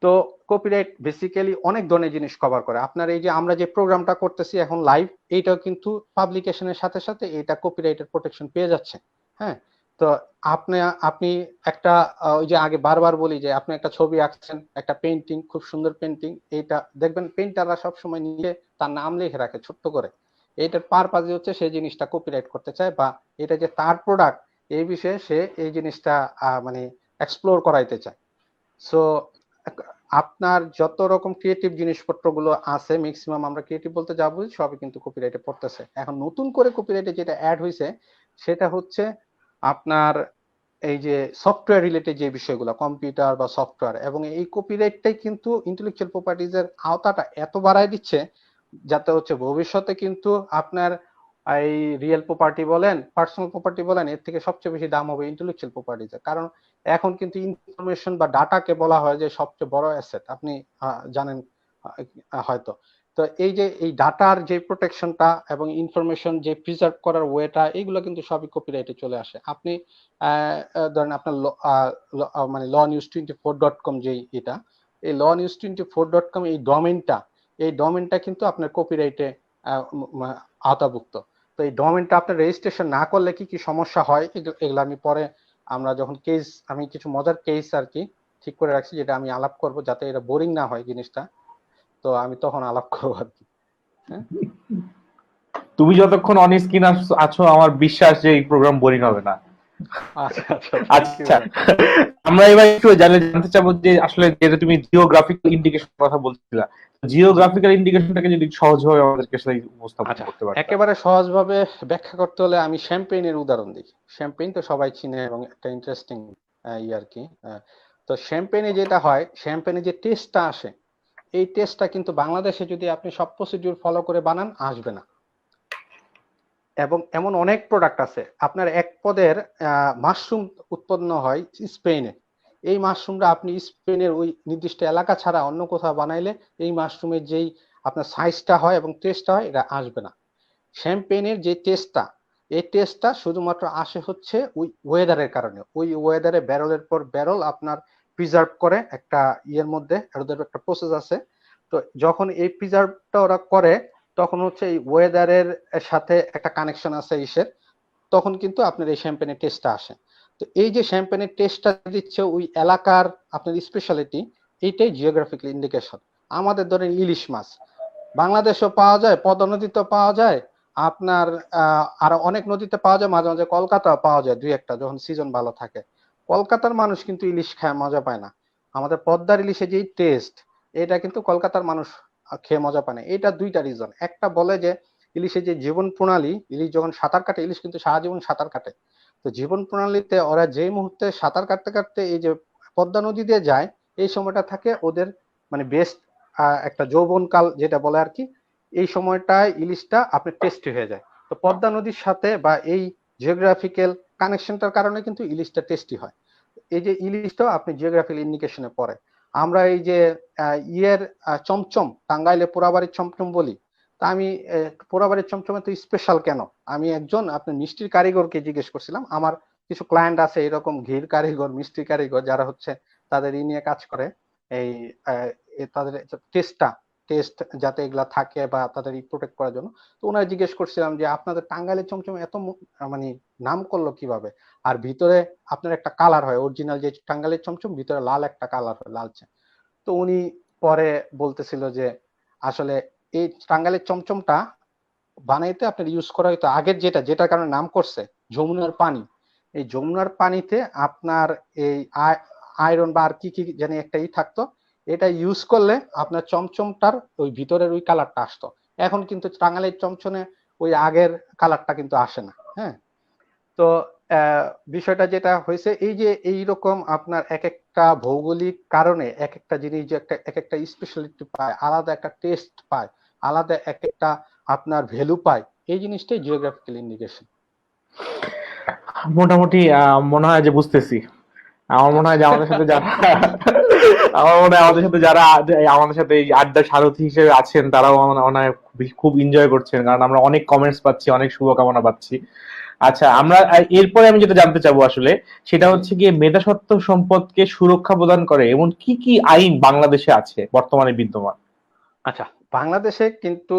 তো কপিরাইট বেসিক্যালি অনেক ধরনের জিনিস কভার করে। আপনার এই যে আমরা যে প্রোগ্রামটা করতেছি এখন লাইভ, এইটাও কিন্তু পাবলিকেশনের সাথে সাথে এটা কপিরাইটের প্রোটেকশন পেয়ে যাচ্ছে। হ্যাঁ, তো আপনি আপনি একটা ওই যে আগে বারবার বলি যে আপনি একটা ছবি আঁকছেন, একটা পেন্টিং, খুব সুন্দর পেন্টিং, এইটা দেখবেন পেন্টাররা সবসময় নিয়ে তার নাম লিখে রাখে ছোট্ট করে। এইটার পারপাজই হচ্ছে সেই জিনিসটা কপিরাইট করতে চায়, বা এটা যে তার প্রোডাক্ট এই বিষয়ে সে এই জিনিসটা মানে এক্সপ্লোর করাইতে চায়। সো আপনার যত রকম ক্রিয়েটিভ জিনিসপত্রগুলো আছে, ম্যাক্সিমাম আমরা ক্রিয়েটিভ বলতে যা বুঝি সবই কিন্তু কপিরাইটে পড়তেছে। এখন নতুন করে কপিরাইটে যেটা অ্যাড হয়েছে, সেটা হচ্ছে আপনার এই যে সফটওয়্যার রিলেটেড যে বিষয়গুলো, কম্পিউটার বা সফটওয়্যার, এবং এই কপিরাইটটাই কিন্তু ইন্টেলেকচুয়াল প্রপার্টিজ এর আওতাটা এত বাড়ায় দিচ্ছে, যাতে হচ্ছে ভবিষ্যতে কিন্তু আপনার এই রিয়েল প্রপার্টি বলেন, পার্সোনাল প্রপার্টি বলেন, এর থেকে সবচেয়ে বেশি দাম হবে ইন্টেলেকচুয়াল প্রপার্টিজ এর। কারণ এখন কিন্তু ইনফরমেশন বা ডাটাকে বলা হয় যে সবচেয়ে বড় অ্যাসেট, আপনি জানেন হয়তো। তো এই যে এই ডাটার যে প্রোটেকশনটা এবং ইনফরমেশন যে প্রিজার্ভ করার ওয়েটা, এগুলো কিন্তু সবই কপিরাইটে চলে আসে। আপনি ধরেন আপনার মানে law news24.com যেই এটা, এই law news24.com এই ডোমেনটা কিন্তু আপনার কপিরাইটে আওতাভুক্ত। তো এই ডোমেনটা আপনার রেজিস্ট্রেশন না করলে কি কি সমস্যা হয়, এগুলো আমি পরে, আমরা যখন কেস, আমি কিছু মজার কেস আর কি ঠিক করে রাখছি, যেটা আমি আলাপ করব, যাতে এটা বোরিং না হয় জিনিসটা। তো আমি তখন আলাপ করবো আর কি। হ্যাঁ, তুমি যতক্ষণ অন স্ক্রিন আছো আমার বিশ্বাস যে এই প্রোগ্রাম বোরিং হবে না। আচ্ছা আচ্ছা, থ্যাংক ইউ আচ্ছা, ভাই। আমরা এবার একটু জানতে চাবো যে আসলে যেটা তুমি জিওগ্রাফিক্যাল ইন্ডিকেশন কথা বলছিলা, জি, জিওগ্রাফিক্যাল ইন্ডিকেশনটাকে যদি সহজভাবে আমাদেরকে সাথে উপস্থাপন আচ্ছা, করতে পারতা। একেবারে সহজভাবে ব্যাখ্যা করতে হলে আমি শ্যাম্পেইনের উদাহরণ দিই। শ্যাম্পেইন তো সবাই চিনে এবং একটা ইন্টারেস্টিং আর কি। তো শ্যাম্পেইনে যেটা হয়, শ্যাম্পেইনে যে টেস্টটা আসে, এই টেস্টটা কিন্তু বাংলাদেশে যদি আপনি সব প্রসিডিউর ফলো করে বানান, আসবে না। এবং এমন অনেক প্রোডাক্ট আছে, আপনার এক পদের মাশরুম উৎপন্ন হয় স্পেনে, এই মাশরুমটা আপনি স্পেনের ওই নির্দিষ্ট এলাকা ছাড়া অন্য কোথাও বানাইলে এই মাশরুমের যেই আপনার সাইজটা হয় এবং টেস্টটা হয়, এটা আসবে না। শ্যাম্পেনের যে টেস্টটা, এই টেস্টটা শুধুমাত্র আসে হচ্ছে ওই ওয়েদারের কারণে। ওই ওয়েদারে ব্যারলের পর ব্যারল আপনার প্রিজার্ভ করে একটা ইয়ের মধ্যে, ওদের একটা প্রসেস আছে। তো যখন এই প্রিজার্ভটা ওরা করে, তখন হচ্ছে এই ওয়েদারের সাথে একটা কানেকশন আছে ইসের, তখন কিন্তু আপনার এই শ্যাম্পেনের টেস্টটা আসে। তো এই যে শ্যাম্পেনের টেস্টটা দিচ্ছে ওই এলাকার আপনার স্পেশালিটি, এইটাই জিওগ্রাফিক্যাল ইন্ডিকেশন। আমাদের ধরেন ইলিশ মাছ বাংলাদেশেও পাওয়া যায়, পদ্মা নদীতে পাওয়া যায়, আপনার আরো অনেক নদীতে পাওয়া যায়, মাঝে মাঝে কলকাতাও পাওয়া যায় দুই একটা, যখন সিজন ভালো থাকে। কলকাতার মানুষ কিন্তু ইলিশ খায় মজা পায় না। আমাদের পদ্মার ইলিশে যেই টেস্ট, এটা কিন্তু কলকাতার মানুষ খেয়ে মজা পায় না। এটা দুইটা রিজন। একটা বলে যে ইলিশের যে জীবন প্রণালী, ইলিশ যখন সাঁতার কাটে, ইলিশ কিন্তু সারা জীবন সাঁতার কাটে। তো জীবন প্রণালীতে ওরা যেই মুহূর্তে সাঁতার কাটতে কাটতে এই যে পদ্মা নদী দিয়ে যায়, এই সময়টা থাকে ওদের মানে বেস্ট একটা যৌবনকাল যেটা বলে আর কি। এই সময়টায় ইলিশটা আপনার টেস্টি হয়ে যায়। তো পদ্মা নদীর সাথে বা এই জিওগ্রাফিক্যাল কানেকশনটার কারণে কিন্তু ইলিশটা টেস্টি হয়। এই যে ইলিশটাও আপনি জিওগ্রাফিক্যাল ইন্ডিকেশনে পড়ে। আমরা এই যে ইয়ের চমচম, টাঙ্গাইলে পোড়াবাড়ির চমচম বলি। তা আমি পোড়াবাড়ির চমচমে তো স্পেশাল কেন? আমি একজন আপনার মিষ্টির কারিগরকে জিজ্ঞেস করছিলাম। আমার কিছু ক্লায়েন্ট আছে এরকম ঘির কারিগর, মিষ্টি কারিগর, যারা হচ্ছে তাদের ই নিয়ে কাজ করে, এই তাদের টেস্ট যাতে এগুলা থাকে বা তাদের প্রোটেক্ট করার জন্য। তো ওনারা জিজ্ঞেস করছিলাম যে আপনাদের টাঙ্গাইলের চমচম এত মানে নাম করলো কিভাবে? আর ভিতরে আপনার একটা কালার হয়, অরিজিনাল যে টাঙ্গাইলের চমচম ভিতরে লাল একটা কালার হয়, লালচে। তো উনি পরে বলতেছিল যে আসলে এই টাঙ্গাইলের চমচমটা বানাইতে আপনার ইউজ করা হইতো আগের যেটার কারণে নাম করছে যমুনার পানি। এই যমুনার পানিতে আপনার এই আয়রন বা আর কি কি জানি একটা থাকতো। এটা ইউজ করলে আপনার চমচমটার ওই ভিতরের ওই কালারটা আসতো। এখন কিন্তু টাঙ্গাইলের চমচমে ওই আগের কালারটা কিন্তু আসে না। হ্যাঁ। তো বিষয়টা যেটা হয়েছে এই যে এইরকম আপনার এক একটা ভৌগোলিক কারণে এক একটা জিনিস যে এক একটা স্পেশালিটি পায়, আলাদা একটা টেস্ট পায়, আলাদা এক একটা আপনার ভ্যালু পায়। এই জিনিসটাই জিওগ্রাফিক্যাল ইন্ডিকেশন। মোটামুটি মনে হয় যে বুঝতেছি। আমার মনে হয় যে আমাদের সাথে যারা আমার মনে হয় আমাদের সাথে যারা আমাদের সাথে এই আড্ডা সারথী হিসেবে আছেন, তারাও মনে হয় খুব এনজয় করছেন, কারণ আমরা অনেক কমেন্টস পাচ্ছি, অনেক শুভকামনা পাচ্ছি। আচ্ছা, আমরা এরপরে আমি যেটা জানতে চাবো আসলে, সেটা জি। হচ্ছে গিয়ে মেধাস্বত্ব সম্পদকে সুরক্ষা প্রদান করে এমন কি কি আইন বাংলাদেশে আছে বর্তমানে বিদ্যমান? আচ্ছা, বাংলাদেশে কিন্তু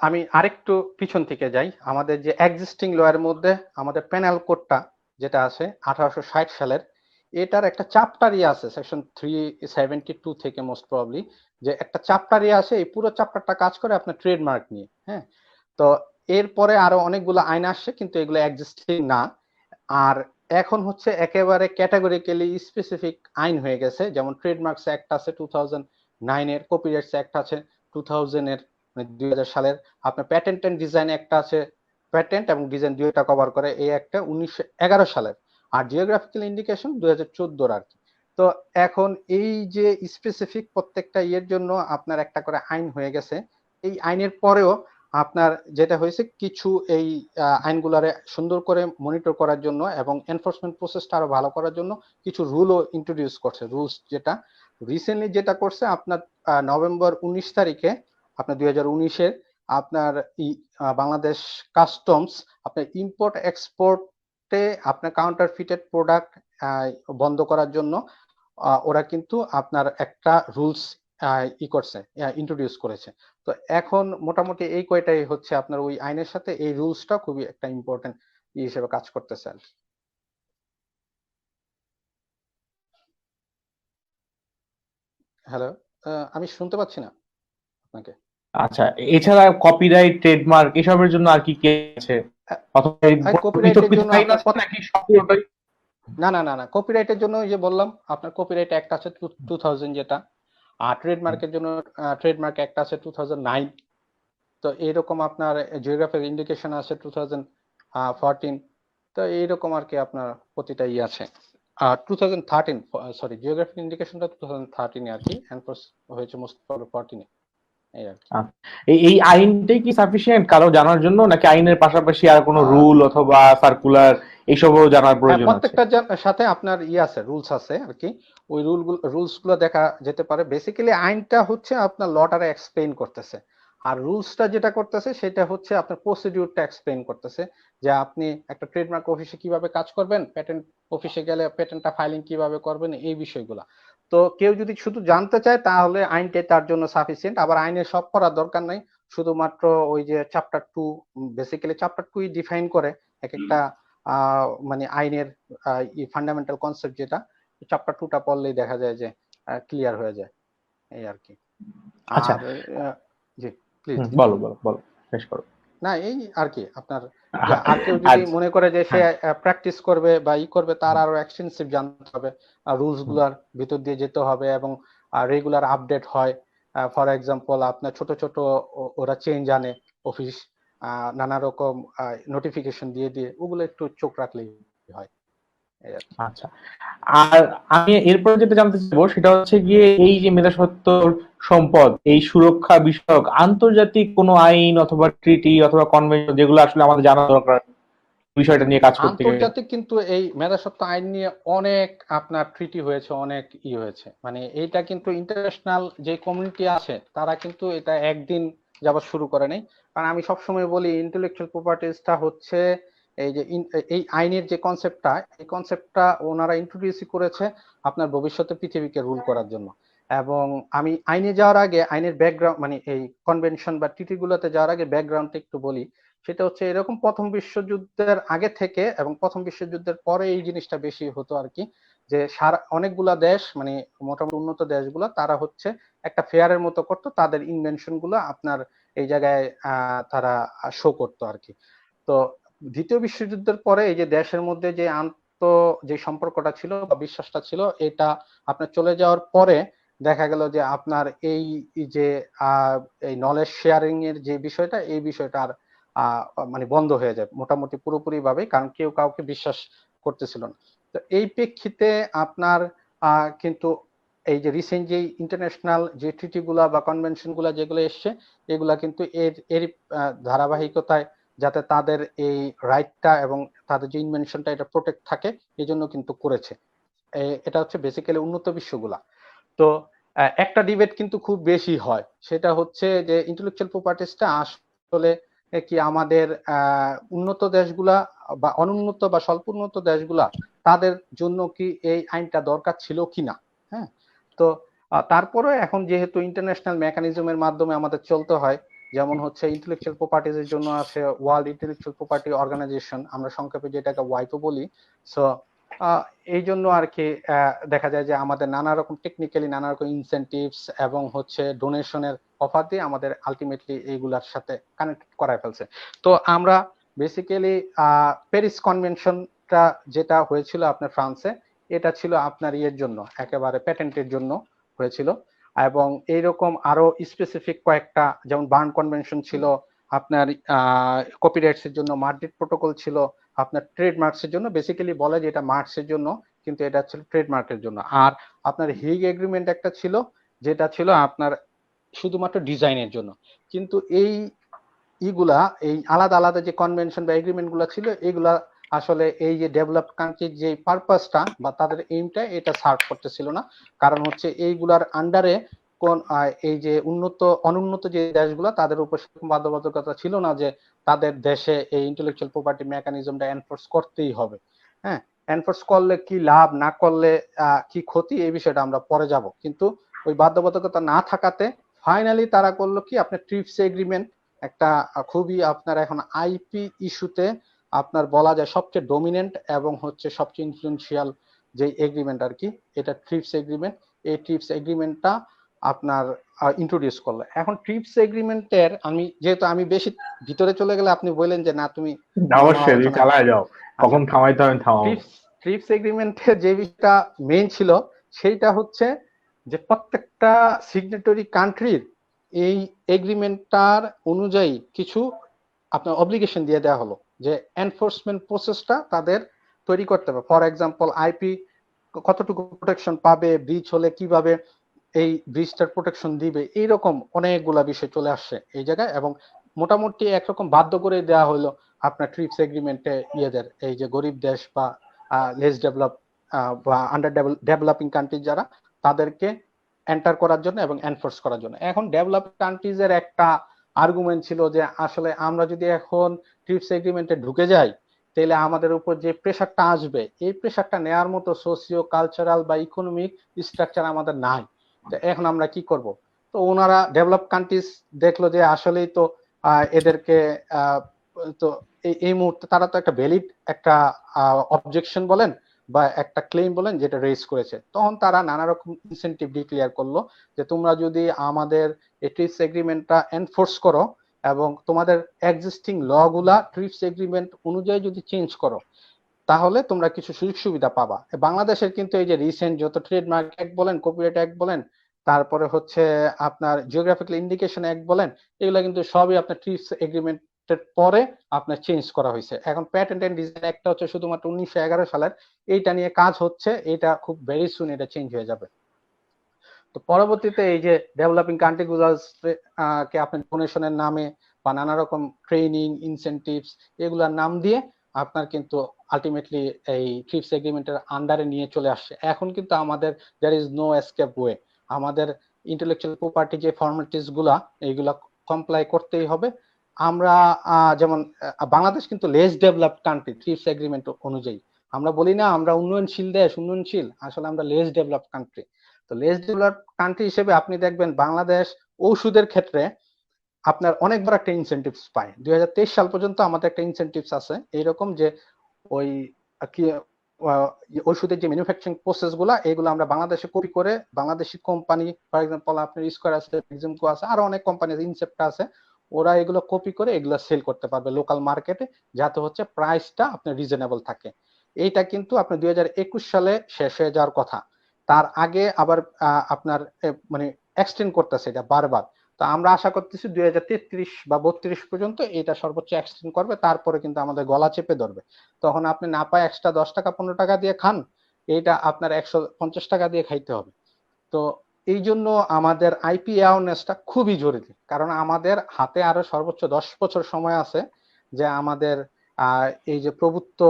আমি আরেকটু পিছন থেকে যাই। আমাদের যে এক্সিস্টিং ল এর মধ্যে আমাদের পেনাল কোডটা যেটা আছে 1860 সালের, এটার একটা চ্যাপ্টারই আছে সেকশন 372 থেকে মোস্ট প্রবাবলি, যে একটা চ্যাপ্টারই আছে। এই পুরো চ্যাপ্টারটা কাজ করে আপনার ট্রেডমার্ক নিয়ে। হ্যাঁ। তো এরপরে আরো অনেকগুলো আইন আসছে কিন্তু এগুলো এক্সিস্টিং না। আর এখন হচ্ছে একেবারে ক্যাটাগরিক্যালি স্পেসিফিক আইন হয়ে গেছে, যেমন ট্রেডমার্কস অ্যাক্ট আছে 2009 এর, কপিরাইটস অ্যাক্ট আছে 2000 এর, মানে 2000 সালের। আপনার প্যাটেন্ট এন্ড ডিজাইন অ্যাক্ট আছে, প্যাটেন্ট এবং ডিজাইন দুইটা কভার করে এই একটা 1911 সালের। আর জিওগ্রাফিক্যাল ইন্ডিকেশন 2014 আর কি। তো এখন এই যে স্পেসিফিক প্রত্যেকটা ইয়ের জন্য আপনার একটা করে আইন হয়ে গেছে। এই আইনের পরেও আপনার যেটা হয়েছে কিছু এই আইনগুলারে সুন্দর করে মনিটর করার জন্য এবং এনফোর্সমেন্ট প্রসেসটা আরো ভালো করার জন্য কিছু রুলও ইন্ট্রোডিউস করছে। রুলস যেটা রিসেন্টলি যেটা করছে আপনার নভেম্বর 19 তারিখে আপনার 2019-এর আপনার বাংলাদেশ কাস্টমস আপনার ইম্পোর্ট এক্সপোর্টে আপনার কাউন্টারফিটেড প্রোডাক্ট বন্ধ করার জন্য ওরা কিন্তু আপনার একটা রুলস করছে, ইন্ট্রোডিউস করেছে। তো এখন মোটামুটি এই কয়টাই হচ্ছে আপনার ওই আইনের সাথে এই রুলসটা খুবই একটা ইম্পর্টেন্ট হিসেবে কাজ করতেছে আর কি। হ্যালো, আমি শুনতে পাচ্ছি না আপনাকে। আচ্ছা, এছাড়া কপিরাইট, ট্রেডমার্ক এসবের জন্য আর কি কি আছে, অথবা পৃথক কপিরাইটের কিছু জন্য আইন আপনার আছে নাকি সবগুলোটাই? না না না না, কপিরাইটের জন্য ওই যে বললাম আপনার কপিরাইট অ্যাক্ট আছে 2000 যেটা। আর ট্রেডমার্কের জন্য ট্রেডমার্ক অ্যাক্ট আছে 2009। তো এইরকম আপনার জিওগ্রাফিক ইন্ডিকেশন আছে 2014। তো এইরকম আর কি আপনার প্রতিটা আছে। আর 2013, সরি, জিওগ্রাফিক ইন্ডিকেশনটা 2013 আর কি, এনফোর্স হয়েছে মোস্ট প্রবাবলি 14 এই আর কি। আচ্ছা, এই আইনটাই কি সাফিসিয়েন্ট কারো জানার জন্য, নাকি আইনের পাশাপাশি আর কোনো আহ, রুল অথবা সার্কুলার এইসবও জানার হ্যাঁ, প্রয়োজন আছে? প্রত্যেকটা সাথে আপনার আছে, রুলস আছে আর কি। ওই রুলস গুলো দেখা যেতে পারে। বেসিক্যালি আইনটা হচ্ছে আপনার লটারে এক্সপ্লেইন করতেছে, আর রুলসটা যেটা করতেছে সেটা হচ্ছে আপনার প্রসিডিউরটা এক্সপ্লেইন করতেছে, যে আপনি একটা ট্রেডমার্ক অফিসে কিভাবে কাজ করবেন, প্যাটেন্ট অফিসে গেলে প্যাটেন্টটা ফাইলিং কিভাবে করবেন, এই বিষয়গুলা। তো কেউ যদি শুধু জানতে চায় তাহলে আইনটাই তার জন্য সাফিসিয়েন্ট। আবার আইনের সব করার দরকার নাই, শুধুমাত্র ওই যে চ্যাপ্টার 2, বেসিক্যালি চ্যাপ্টার 2 ডিফাইন করে এক একটা মানে আইনের ফান্ডামেন্টাল কনসেপ্ট যেটা। চ্যাপ্টার 2টা পড়লেই দেখা যায় যে ক্লিয়ার হয়ে যায় এই আর কি। আচ্ছা। আর জি, প্লিজ। বলো বলো বলো, শেষ করো। না এই আর কি আপনার যে আর কেউ যদি আচ্ছা। মনে করে যে সে হ্যাঁ। প্র্যাকটিস করবে বা করবে, তার আরো এক্সটেন্সিভ জানতে হবে, রুলস হুম। গুলার ভিতর দিয়ে যেতে হবে এবং রেগুলার আপডেট হয়। ফর এক্সাম্পল আপনার ছোট ছোট ওরা চেঞ্জ আনে অফিস, নানা রকম নোটিফিকেশন দিয়ে দিয়ে ওগুলো একটু চোখ রাখলেই হয় এই আর কি। আচ্ছা। আর আমি এরপরে যেটা জানতে চাইবো সেটা হচ্ছে গিয়ে এই যে মেধাস্বত্ব সম্পদ এই সুরক্ষা বিষয়ক আন্তর্জাতিক কোনো আইন অথবা ট্রিটি অথবা কনভেনশন যেগুলো আসলে আমাদের জানা দরকার বিষয়টা আচ্ছা, নিয়ে কাজ করতে গেলে। আন্তর্জাতিক কিন্তু এই মেধাস্বত্ব আইন নিয়ে অনেক আপনার ট্রিটি হয়েছে, অনেক হয়েছে, মানে এইটা কিন্তু ইন্টারন্যাশনাল যে কমিউনিটি আছে তারা কিন্তু এটা একদিন যাবত শুরু করে নাই। কারণ আমি সবসময় বলি ইন্টেলেকচুয়াল প্রপার্টিসটা হচ্ছে এই যে এই আইনের যে কনসেপ্টটা, এই কনসেপ্টটা ওনারা ইন্ট্রোডিউস করেছে আপনার ভবিষ্যতে পৃথিবীকে রুল করার জন্য। এবং আমি আইনে যাওয়ার আগে আইনের ব্যাকগ্রাউন্ড মানে এই কনভেনশন বা ট্রিটি গুলোতে যাওয়ার আগে ব্যাকগ্রাউন্ডটা একটু বলি। সেটা হচ্ছে এরকম প্রথম বিশ্বযুদ্ধের আগে থেকে এবং প্রথম বিশ্বযুদ্ধের পরে এই জিনিসটা বেশি হতো আর কি, যে সারা অনেকগুলা দেশ মানে মোটামুটি উন্নত দেশগুলো তারা হচ্ছে একটা ফেয়ারের মতো করতো, তাদের ইনভেনশন গুলো আপনার এই জায়গায় তারা শো করতো আর কি। তো দ্বিতীয় বিশ্বযুদ্ধের পরে এই যে দেশের মধ্যে যে যে সম্পর্কটা ছিল বা বিশ্বাসটা ছিল, এটা আপনার চলে যাওয়ার পরে দেখা গেল যে আপনার এই যে এই নলেজ শেয়ারিং এর যে বিষয়টা, এই বিষয়টা আর মানে বন্ধ হয়ে যায় মোটামুটি পুরোপুরি ভাবে, কারণ কেউ কাউকে বিশ্বাস করতেছিল না। তো এই প্রেক্ষিতে আপনার কিন্তু এই যে রিসেন্ট যে ইন্টারন্যাশনাল যে ট্রিটি গুলা বা কনভেনশন গুলা যেগুলো এসছে, এগুলা কিন্তু এর ধারাবাহিকতায় যাতে তাদের এই রাইটটা এবং তাদের যে ইনভেনশনটা এটা প্রোটেক্ট থাকে এই জন্য কিন্তু করেছে। এটা হচ্ছে বেসিক্যালি উন্নত বিশ্বগুলা। তো একটা ডিবেট কিন্তু খুব বেশি হয়, সেটা হচ্ছে যে ইন্টেলেকচুয়াল প্রপার্টিসটা আসলে কি আমাদের উন্নত দেশগুলা বা অনুন্নত বা স্বল্প উন্নত দেশগুলা তাদের জন্য কি এই আইনটা দরকার ছিল কিনা। হ্যাঁ, তো তারপরে এখন যেহেতু ইন্টারন্যাশনাল মেকানিজমের মাধ্যমে আমাদের চলতে হয়, যেমন হচ্ছে ইন্টেলেকচুয়াল প্রপার্টিজ এর জন্য আছে ওয়ার্ল্ড ইন্টেলেকচুয়াল প্রপার্টি অর্গানাইজেশন, আমরা সংক্ষেপে যেটাকে ওয়াইপো বলি। সো এই জন্য আর কি দেখা যায় যে আমাদের নানা রকম টেকনিক্যালি নানা রকম ইনসেনটিভস এবং হচ্ছে ডোনেশনের অফার দিয়ে আমাদের আলটিমেটলি এইগুলার সাথে কানেক্ট করায় ফেলছে। তো আমরা বেসিক্যালি প্যারিস কনভেনশনটা যেটা হয়েছিল আপনার ফ্রান্সে, এটা ছিল আপনার ইয়ের জন্য একেবারে প্যাটেন্টের জন্য হয়েছিল। এবং এইরকম আরো স্পেসিফিক কয়েকটা, যেমন বার্ন কনভেনশন ছিল আপনার কপিরাইটস এর জন্য, মাদ্রিদ প্রোটোকল ছিল আপনার ট্রেডমার্কস এর জন্য, বেসিক্যালি বলে যে এটা মার্কস এর জন্য কিন্তু এটা ছিল ট্রেডমার্কের জন্য। আর আপনার হিগ এগ্রিমেন্ট একটা ছিল যেটা ছিল আপনার শুধুমাত্র ডিজাইনের জন্য। কিন্তু এই ইগুলা এই আলাদা আলাদা যে কনভেনশন বা এগ্রিমেন্ট গুলা ছিল, এগুলা আসলে এই যে ডেভেলপড কান্ট্রির যে পারপাসটা বা তাদের এইমটা এটা সার্ভ করতেছিল না। কারণ হচ্ছে এইগুলার আন্ডারে কোন এই যে অনুন্নত যে দেশগুলা তাদের উপর বাধ্যবাধকতা ছিল না যে তাদের দেশে এই ইন্টেলেকচুয়াল প্রপার্টি মেকানিজমটা এনফোর্স করতেই হবে। হ্যাঁ, এনফোর্স করলে কি লাভ, না করলে কি ক্ষতি, এই বিষয়টা আমরা পরে যাব। কিন্তু ওই বাধ্যবাধকতা না থাকাতে ফাইনালি তারা করলো কি, আপনার ট্রিপস এগ্রিমেন্ট একটা খুবই আপনার এখন আইপি ইস্যুতে আপনার বলা যায় সবচেয়ে ডমিনেন্ট এবং হচ্ছে সবচেয়ে ইনফ্লুয়েন্সিয়াল যে এগ্রিমেন্ট আর কি, এটা ট্রিপস এগ্রিমেন্ট। এই ট্রিপস এগ্রিমেন্টটা আপনার ইন্ট্রোডিউস করলো। এখন ট্রিপস এগ্রিমেন্টের আমি যেহেতু আমি বেশি ভিতরে চলে গেলে আপনি বললেন যে না তুমি নর্মাল অবশ্যই তুমি আলোচনায় চালায় আসো। যাও, আচ্ছা, কখন থামাইতে হবে থামাবো। ট্রিপস ট্রিপস এগ্রিমেন্টের যে বিষয়টা মেইন ছিল সেইটা হচ্ছে যে প্রত্যেকটা সিগনেটরি কান্ট্রির এই এগ্রিমেন্টটার অনুযায়ী কিছু আপনার অব্লিগেশন দিয়ে দেওয়া হলো যে এনফোর্সমেন্ট প্রসেসটা তাদের তৈরি করতে হবে। ফর এক্সাম্পল আইপি কতটুকু প্রোটেকশন পাবে, ব্রিচ হলে কিভাবে এই ব্রিজটার প্রোটেকশন দিবে, এইরকম অনেকগুলা বিষয় চলে আসছে এই জায়গায়। এবং মোটামুটি একরকম বাধ্য করে দেওয়া হলো আপনার ট্রিপস এগ্রিমেন্টে ইয়েদের এই যে গরিব দেশ বা লেস ডেভেলপ বা আন্ডার ডেভেলপিং কান্ট্রি যারা, তাদেরকে এন্টার করার জন্য এবং এনফোর্স করার জন্য। এখন ডেভেলপ কান্ট্রিজের একটা আর্গুমেন্ট ছিল যে আসলে আমরা যদি এখন ট্রিপস এগ্রিমেন্টে ঢুকে যাই তাহলে আমাদের উপর যে প্রেশারটা আসবে, এই প্রেশারটা নেওয়ার মতো সোসিও কালচারাল বা ইকোনমিক স্ট্রাকচার আমাদের নাই। তো এখন আমরা কি করব? তো ওনারা ডেভেলপ কান্ট্রিজ দেখলো যে আসলেই তো এদেরকে তো এই মুহূর্তে তারা তো একটা ভ্যালিড একটা অবজেকশন বলেন বা একটা ক্লেম বলেন যেটা রেজ করেছে, তখন তারা নানা রকম ইনসেন্টিভ ডিক্লেয়ার করলো যে তোমরা যদি আমাদের এই ট্রিপস এগ্রিমেন্টটা এনফোর্স করো এবং তোমাদের এক্সিস্টিং ল গুলা ট্রিপস এগ্রিমেন্ট অনুযায়ী যদি চেঞ্জ করো, তাহলে তোমরা কিছু সুযোগ সুবিধা পাবা। বাংলাদেশের কিন্তু এই যে রিসেন্ট যত ট্রেডমার্ক অ্যাক্ট বলেন, কপিরাইট অ্যাক্ট বলেন, তারপরে হচ্ছে আপনার জিওগ্রাফিক্যাল ইন্ডিকেশন অ্যাক্ট বলেন, এগুলো কিন্তু সবই আপনার ট্রিপস এগ্রিমেন্টের পরে আপনার চেঞ্জ করা হয়েছে। এখন প্যাটেন্ট এন্ড ডিজাইন অ্যাক্টটা হচ্ছে শুধুমাত্র 1911 সালের, এইটা নিয়ে কাজ হচ্ছে, এটা খুব ভেরি সুন এটা চেঞ্জ হয়ে যাবে। তো পরবর্তীতে এই যে ডেভেলপিং কান্ট্রি কে আপনি ডোনেশনের নামে বা নানা রকম ট্রেনিং ইনসেনটিভস এগুলার নাম দিয়ে আপনার কিন্তু আলটিমেটলি এই ট্রিপস এগ্রিমেন্টের আন্ডারে নিয়ে চলে আসছে। এখন কিন্তু আমাদের there is no escape way, আমাদের ইন্টেলেকচুয়াল প্রপার্টি যে ফর্মালিটিস গুলা এইগুলা কমপ্লাই করতেই হবে। আমরা যেমন বাংলাদেশ কিন্তু less developed country TRIPS agreement অনুযায়ী। আমরা বলি না আমরা উন্নয়নশীল দেশ, উন্নয়নশীল, আসলে আমরা লেস ডেভেলপড কান্ট্রি। তো লেস ডেভেলপড কান্ট্রি হিসেবে আপনি দেখবেন বাংলাদেশ ঔষধের ক্ষেত্রে আপনার অনেক বড় একটা ইনসেনটিভস পায়। 2023 সাল পর্যন্ত আমাদের একটা ইনসেনটিভস আছে এইরকম যে ওই কি ওষুধের যে ম্যানুফ্যাকচারিং প্রসেস গুলা এগুলো আমরা বাংলাদেশে কপি করে বাংলাদেশি কোম্পানি, ফর এক্সাম্পল আপনার স্কয়ার আছে, এক্সামকো আছে, আরো অনেক কোম্পানি আছে, ইনসেপ্টা আছে, ওরা এগুলো কপি করে এগুলো সেল করতে পারবে লোকাল মার্কেটে, যাতে হচ্ছে প্রাইসটা আপনার রিজনেবল থাকে। এইটা কিন্তু আপনার 2021 সালে শেষ হয়ে যাওয়ার কথা, তার আগে আবার আপনার মানে এক্সটেন্ড করতেছে এটা বারবার। তো আমরা আশা করতেছি 2033 বা 32 পর্যন্ত এটা সর্বোচ্চ এক্সটেন্ড করবে, তারপরে কিন্তু আমাদের গলা চেপে ধরবে। তখন আপনি না পায় এক্সট্রা 10 টাকা 15 টাকা দিয়ে খান, এইটা আপনার 150 টাকা দিয়ে খাইতে হবে। তো এই জন্য আমাদের আইপি অ্যাওয়ারনেসটা খুবই জরুরি, কারণ আমাদের হাতে আরো সর্বোচ্চ 10 বছর সময় আছে যে আমাদের এই যে প্রভুত্ব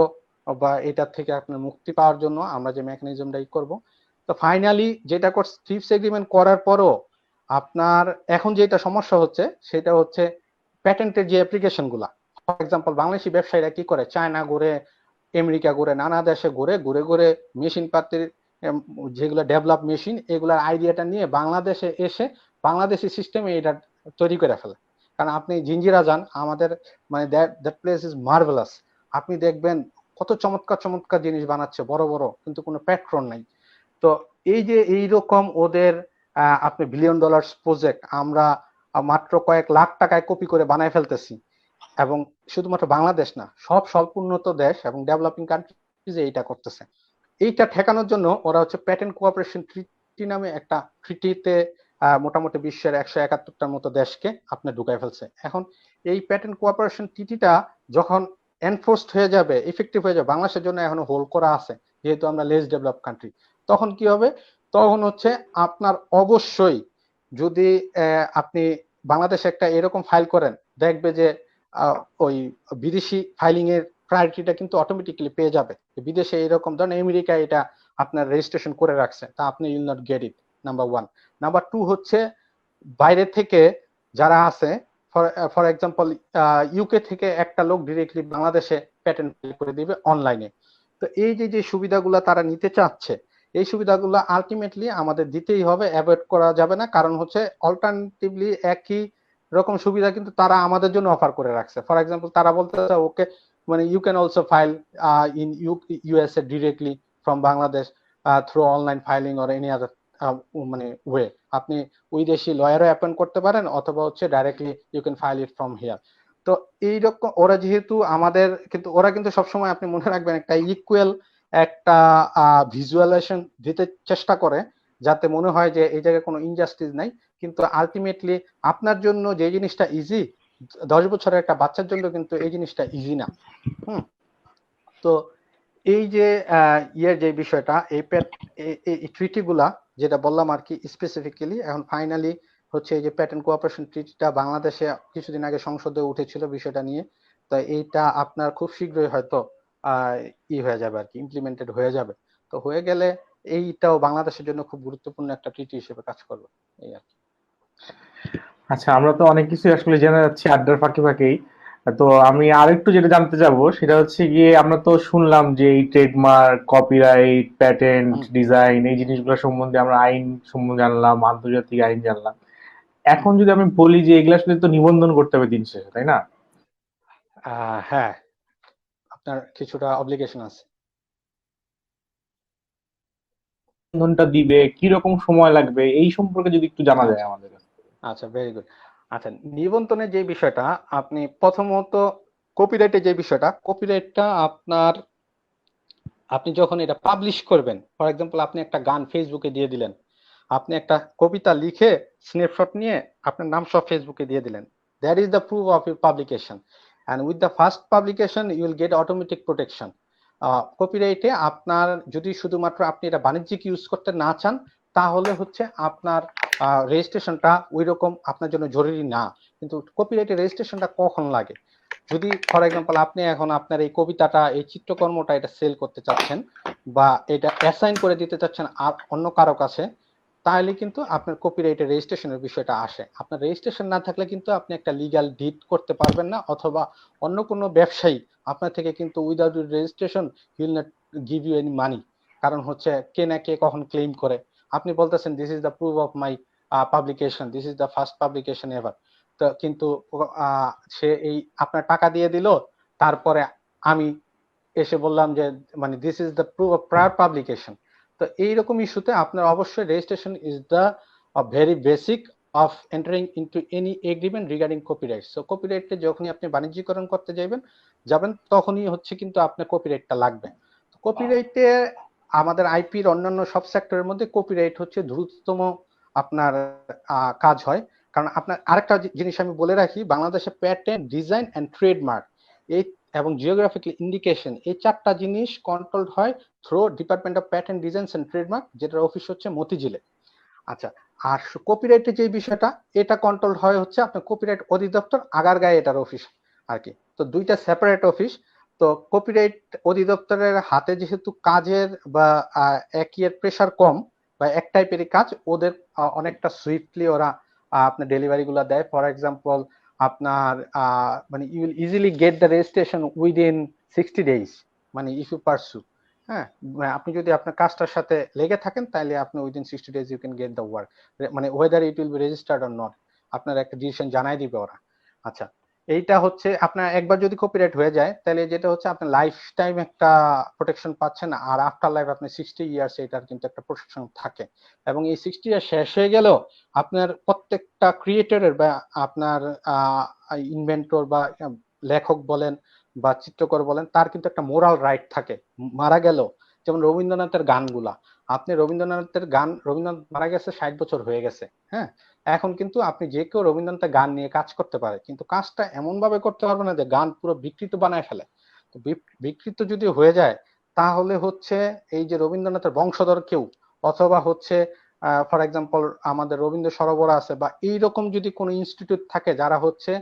বা এটার থেকে আপনার মুক্তি পাওয়ার জন্য আমরা যে মেকানিজমটা করব। তো ফাইনালি যেটা করছে ট্রিপস এগ্রিমেন্ট করার পরও আপনার এখন যেটা সমস্যা হচ্ছে সেটা হচ্ছে প্যাটেন্টের যে অ্যাপ্লিকেশন গুলা। ফর এক্সাম্পল বাংলাদেশি ব্যবসায়ীরা কি করে, চায়না ঘুরে, আমেরিকা ঘুরে, নানা দেশে ঘুরে ঘুরে ঘুরে মেশিন পাতির যেগুলো ডেভেলপ মেশিন এগুলার আইডিয়াটা নিয়ে বাংলাদেশে এসে বাংলাদেশি সিস্টেমে এটা তৈরি করে ফেলে। কারণ আপনি জিঞ্জিরা যান, আমাদের মানে দ্যাট প্লেস ইজ মার্ভেলাস, আপনি দেখবেন কত চমৎকার চমৎকার জিনিস বানাচ্ছে বড় বড়, কিন্তু কোনো প্যাট্রন নাই। তো এই যে এইরকম ওদের আপনি বিলিয়ন ডলার প্রজেক্ট আমরা মাত্র কয়েক লাখ টাকায় কপি করে বানায় ফেলতেছি, এবং শুধুমাত্র বাংলাদেশ না, সব স্বল্পোন্নত দেশ এবং ডেভেলপিং কান্ট্রিজ এইটা করতেছে। এইটা ঠেকানোর জন্য ওরা হচ্ছে প্যাটেন্ট কোঅপারেশন ট্রিটি নামে একটা ট্রিটিতে মোটামুটি বিশ্বের 171টার মতো দেশকে আপনি ঢুকাই ফেলছে। এখন এই প্যাটেন্ট কোঅপারেশন ট্রিটিটা যখন এনফোর্সড হয়ে যাবে, ইফেক্টিভ হয়ে যাবে, বাংলাদেশের জন্য এখনো হোল্ড করা আছে যেহেতু আমরা লেস ডেভেলপ কান্ট্রি, তখন কি হবে, তখন হচ্ছে আপনার অবশ্যই যদি আপনি বাংলাদেশে একটা এরকম ফাইল করেন, দেখবে যে ওই বিদেশি ফাইলিং এর প্রায়োরিটিটা কিন্তু অটোমেটিক্যালি পেয়ে যাবে। বিদেশে এরকম ধরেন আমেরিকা এটা আপনার রেজিস্ট্রেশন করে রাখছে, তা আপনি will not get it, number one. Number two হচ্ছে বাইরে থেকে যারা আছে, ফর এক্সাম্পল ইউকে থেকে একটা লোক ডিরেক্টলি বাংলাদেশে প্যাটেন্ট করে দিবে অনলাইনে। তো এই যে যে সুবিধাগুলো তারা নিতে চাচ্ছে, এই সুবিধাগুলো আলটিমেটলি আমাদের দিতেই হবে, অ্যাভয়েড করা যাবে না। কারণ হচ্ছে অল্টারনেটিভলি একই রকম সুবিধা কিন্তু তারা আমাদের জন্য অফার করে রাখছে। ফর এক্সাম্পল তারা বলতে ওকে মানে you can also file in USA directly from Bangladesh through online filing or any other মানে ওয়ে। আপনি ওই দেশি লয়ারও অ্যাপয়েন্ট করতে পারেন, অথবা হচ্ছে directly you can file it from here. তো এইরকম ওরা যেহেতু আমাদের কিন্তু ওরা কিন্তু সবসময় আপনি মনে রাখবেন একটা ইকুয়াল একটা ভিজুয়ালাইজেশন দিতে চেষ্টা করে, যাতে মনে হয় যে এই জায়গায় কোনো ইনজাস্টিস নাই। কিন্তু আলটিমেটলি আপনার জন্য যে জিনিসটা ইজি, 10 বছরের একটা বাচ্চার জন্য কিন্তু এই জিনিসটা ইজি না। তো এই যে ইয়ের যে বিষয়টা, এই ট্রিটি গুলা যেটা বললাম আর কি স্পেসিফিক্যালি, এখন ফাইনালি হচ্ছে এই যে প্যাটেন্ট কোঅপারেশন ট্রিটিটা বাংলাদেশে কিছুদিন আগে সংসদে উঠেছিল বিষয়টা নিয়ে। তো এইটা আপনার খুব শীঘ্রই হয়তো হয়ে যাবে আর কি, ইমপ্লিমেন্টেড হয়ে যাবে। তো হয়ে গেলে এইটাও বাংলাদেশের জন্য খুব গুরুত্বপূর্ণ একটা ট্রিটি হিসেবে কাজ করবে, এই আর কি। আচ্ছা, আমরা তো অনেক কিছু আসলে জেনে যাচ্ছি আড্ডার ফাঁকে ফাঁকেই। তো আমি আরেকটু যেটা জানতে চাবো সেটা হচ্ছে গিয়ে, আমরা তো শুনলাম যে এই ট্রেডমার্ক, কপিরাইট, প্যাটেন্ট, ডিজাইন, এই জিনিসগুলো সম্বন্ধে আমরা আইন সম্বন্ধে জানলাম, আন্তর্জাতিক আইন জানলাম। এখন যদি আমি বলি যে এগুলা আসলে তো নিবন্ধন করতে হবে দিন শেষে, তাই না? হ্যাঁ, আপনার কিছুটা অব্লিগেশন আছে। নিবন্ধনটা দিবে কিরকম সময় লাগবে এই সম্পর্কে যদি একটু জানা যায় আচ্ছা আমাদের। আচ্ছা, ভেরি গুড। আচ্ছা, নিবন্ধনের যে বিষয়টা, আপনি প্রথমত কপিরাইটের যে বিষয়টা, কপিরাইটটা আপনার, আপনি যখন এটা পাবলিশ করবেন, ফর এক্সাম্পল আপনি একটা গান ফেসবুকে দিয়ে দিলেন, আপনি একটা কবিতা লিখে স্ন্যাপশট নিয়ে আপনার নাম সহ ফেসবুকে দিয়ে দিলেন, that is the proof of your publication, and with the first publication you will get automatic protection. কপিরাইটে আপনার যদি শুধুমাত্র আপনি এটা বাণিজ্যিক ইউজ করতে না চান, তাহলে হচ্ছে আপনার রেজিস্ট্রেশনটা ওই রকম আপনার জন্য জরুরি না। কিন্তু কপিরাইটের রেজিস্ট্রেশনটা কখন লাগে? যদি ফর এক্সাম্পল আপনি এখন আপনার এই কবিতাটা, এই চিত্রকর্মটা এটা সেল করতে চাচ্ছেন, বা এটা অ্যাসাইন করে দিতে চাচ্ছেন আর অন্য কারো কাছে, তাহলে কিন্তু আপনার কপিরাইটের রেজিস্ট্রেশনের বিষয়টা আসে। আপনার রেজিস্ট্রেশন না থাকলে কিন্তু আপনি একটা লিগ্যাল ডিড করতে পারবেন না, অথবা অন্য কোনো ব্যবসায়ী আপনার থেকে কিন্তু without registration he will not give you any money. কারণ হচ্ছে কে না কে কখন ক্লেম করে। আপনি বলতেছেন this is the proof of my publication, this is the first publication ever, তো কিন্তু সে এই আপনার টাকা দিয়ে দিল, তারপরে আমি এসে বললাম যে মানে this is the proof of prior publication. তো এইরকম ইস্যুতে আপনার অবশ্যই registration is the very basic of entering into any agreement regarding copyright. So কপিরাইটে যখনই আপনি বাণিজ্যিকরণ করতে যাবেন তখনই হচ্ছে কিন্তু আপনার কপিরাইটটা লাগবে। কপিরাইটে আমাদের আইপির অন্যান্য সব সেক্টরের মধ্যে কপিরাইট হচ্ছে দ্রুততম আপনার কাজ হয়। কারণ আপনার আরেকটা জিনিস আমি বলে রাখি, বাংলাদেশে প্যাটেন্ট, ডিজাইন এন্ড ট্রেডমার্ক এই এবং জিওগ্রাফিক্যাল ইন্ডিকেশন, এই চারটা জিনিস কন্ট্রোল হয় through department of patent, design and trademark, যেটার অফিস হচ্ছে মতিঝিলে। আচ্ছা, আর কপিরাইটের যে বিষয়টা, এটা কন্ট্রোল হয় হচ্ছে আপনার কপিরাইট অধিদপ্তর, আগারগাঁয়ে এটার অফিস আর কি। তো দুইটা সেপারেট অফিস। তো কপিরাইট অধিদপ্তরের হাতে যেহেতু কাজের বা একই এর প্রেসার কম, বা এক টাইপেরই কাজ, ওদের অনেকটা সুইফটলি ওরা আপনার ডেলিভারি গুলা দেয়। ফর এক্সাম্পল আপনার মানে you will easily get the registration within 60 days, মানে ইফ ইউ পারসু। হ্যাঁ, আপনি যদি আপনার কাজটার সাথে লেগে থাকেন, তাহলে আপনি within 60 days you can get the work, মানে whether it will be registered or not, আপনার একটা ডিসিশন জানাই দিবে ওরা। আচ্ছা, এইটা হচ্ছে আপনার একবার যদি কপিরাইট হয়ে যায়, তাহলে যেটা হচ্ছে আপনি লাইফ টাইম একটা প্রোটেকশন পাচ্ছেন, আর আফটার লাইফ আপনি 60 years এটার কিন্তু একটা প্রোটেকশন থাকে। এবং এই 60 years শেষ হয়ে গেলেও আপনার প্রত্যেকটা ক্রিয়েটরের বা আপনার ইনভেন্টর বা লেখক বলেন বা চিত্রকর বলেন, তার কিন্তু একটা মোরাল রাইট থাকে মারা গেল। যেমন রবীন্দ্রনাথের গানগুলা, আপনি রবীন্দ্রনাথের গান, রবীন্দ্রনাথ মারা গেছে 60 বছর হয়ে গেছে, হ্যাঁ, এখন কিন্তু আপনি যে কেউ রবীন্দ্রনাথের গান নিয়ে কাজ করতে পারে, কিন্তু কাজটা এমন ভাবে করতে পারবে না যে গান পুরো বিকৃত বানায় ফেলে। তো বিকৃত যদি হয়ে যায়, তাহলে হচ্ছে এই যে রবীন্দ্রনাথের বংশধর কেউ, অথবা হচ্ছে ফর এক্সাম্পল আমাদের রবীন্দ্র সরোবর আছে, বা এইরকম যদি কোনো ইনস্টিটিউট থাকে যারা হচ্ছে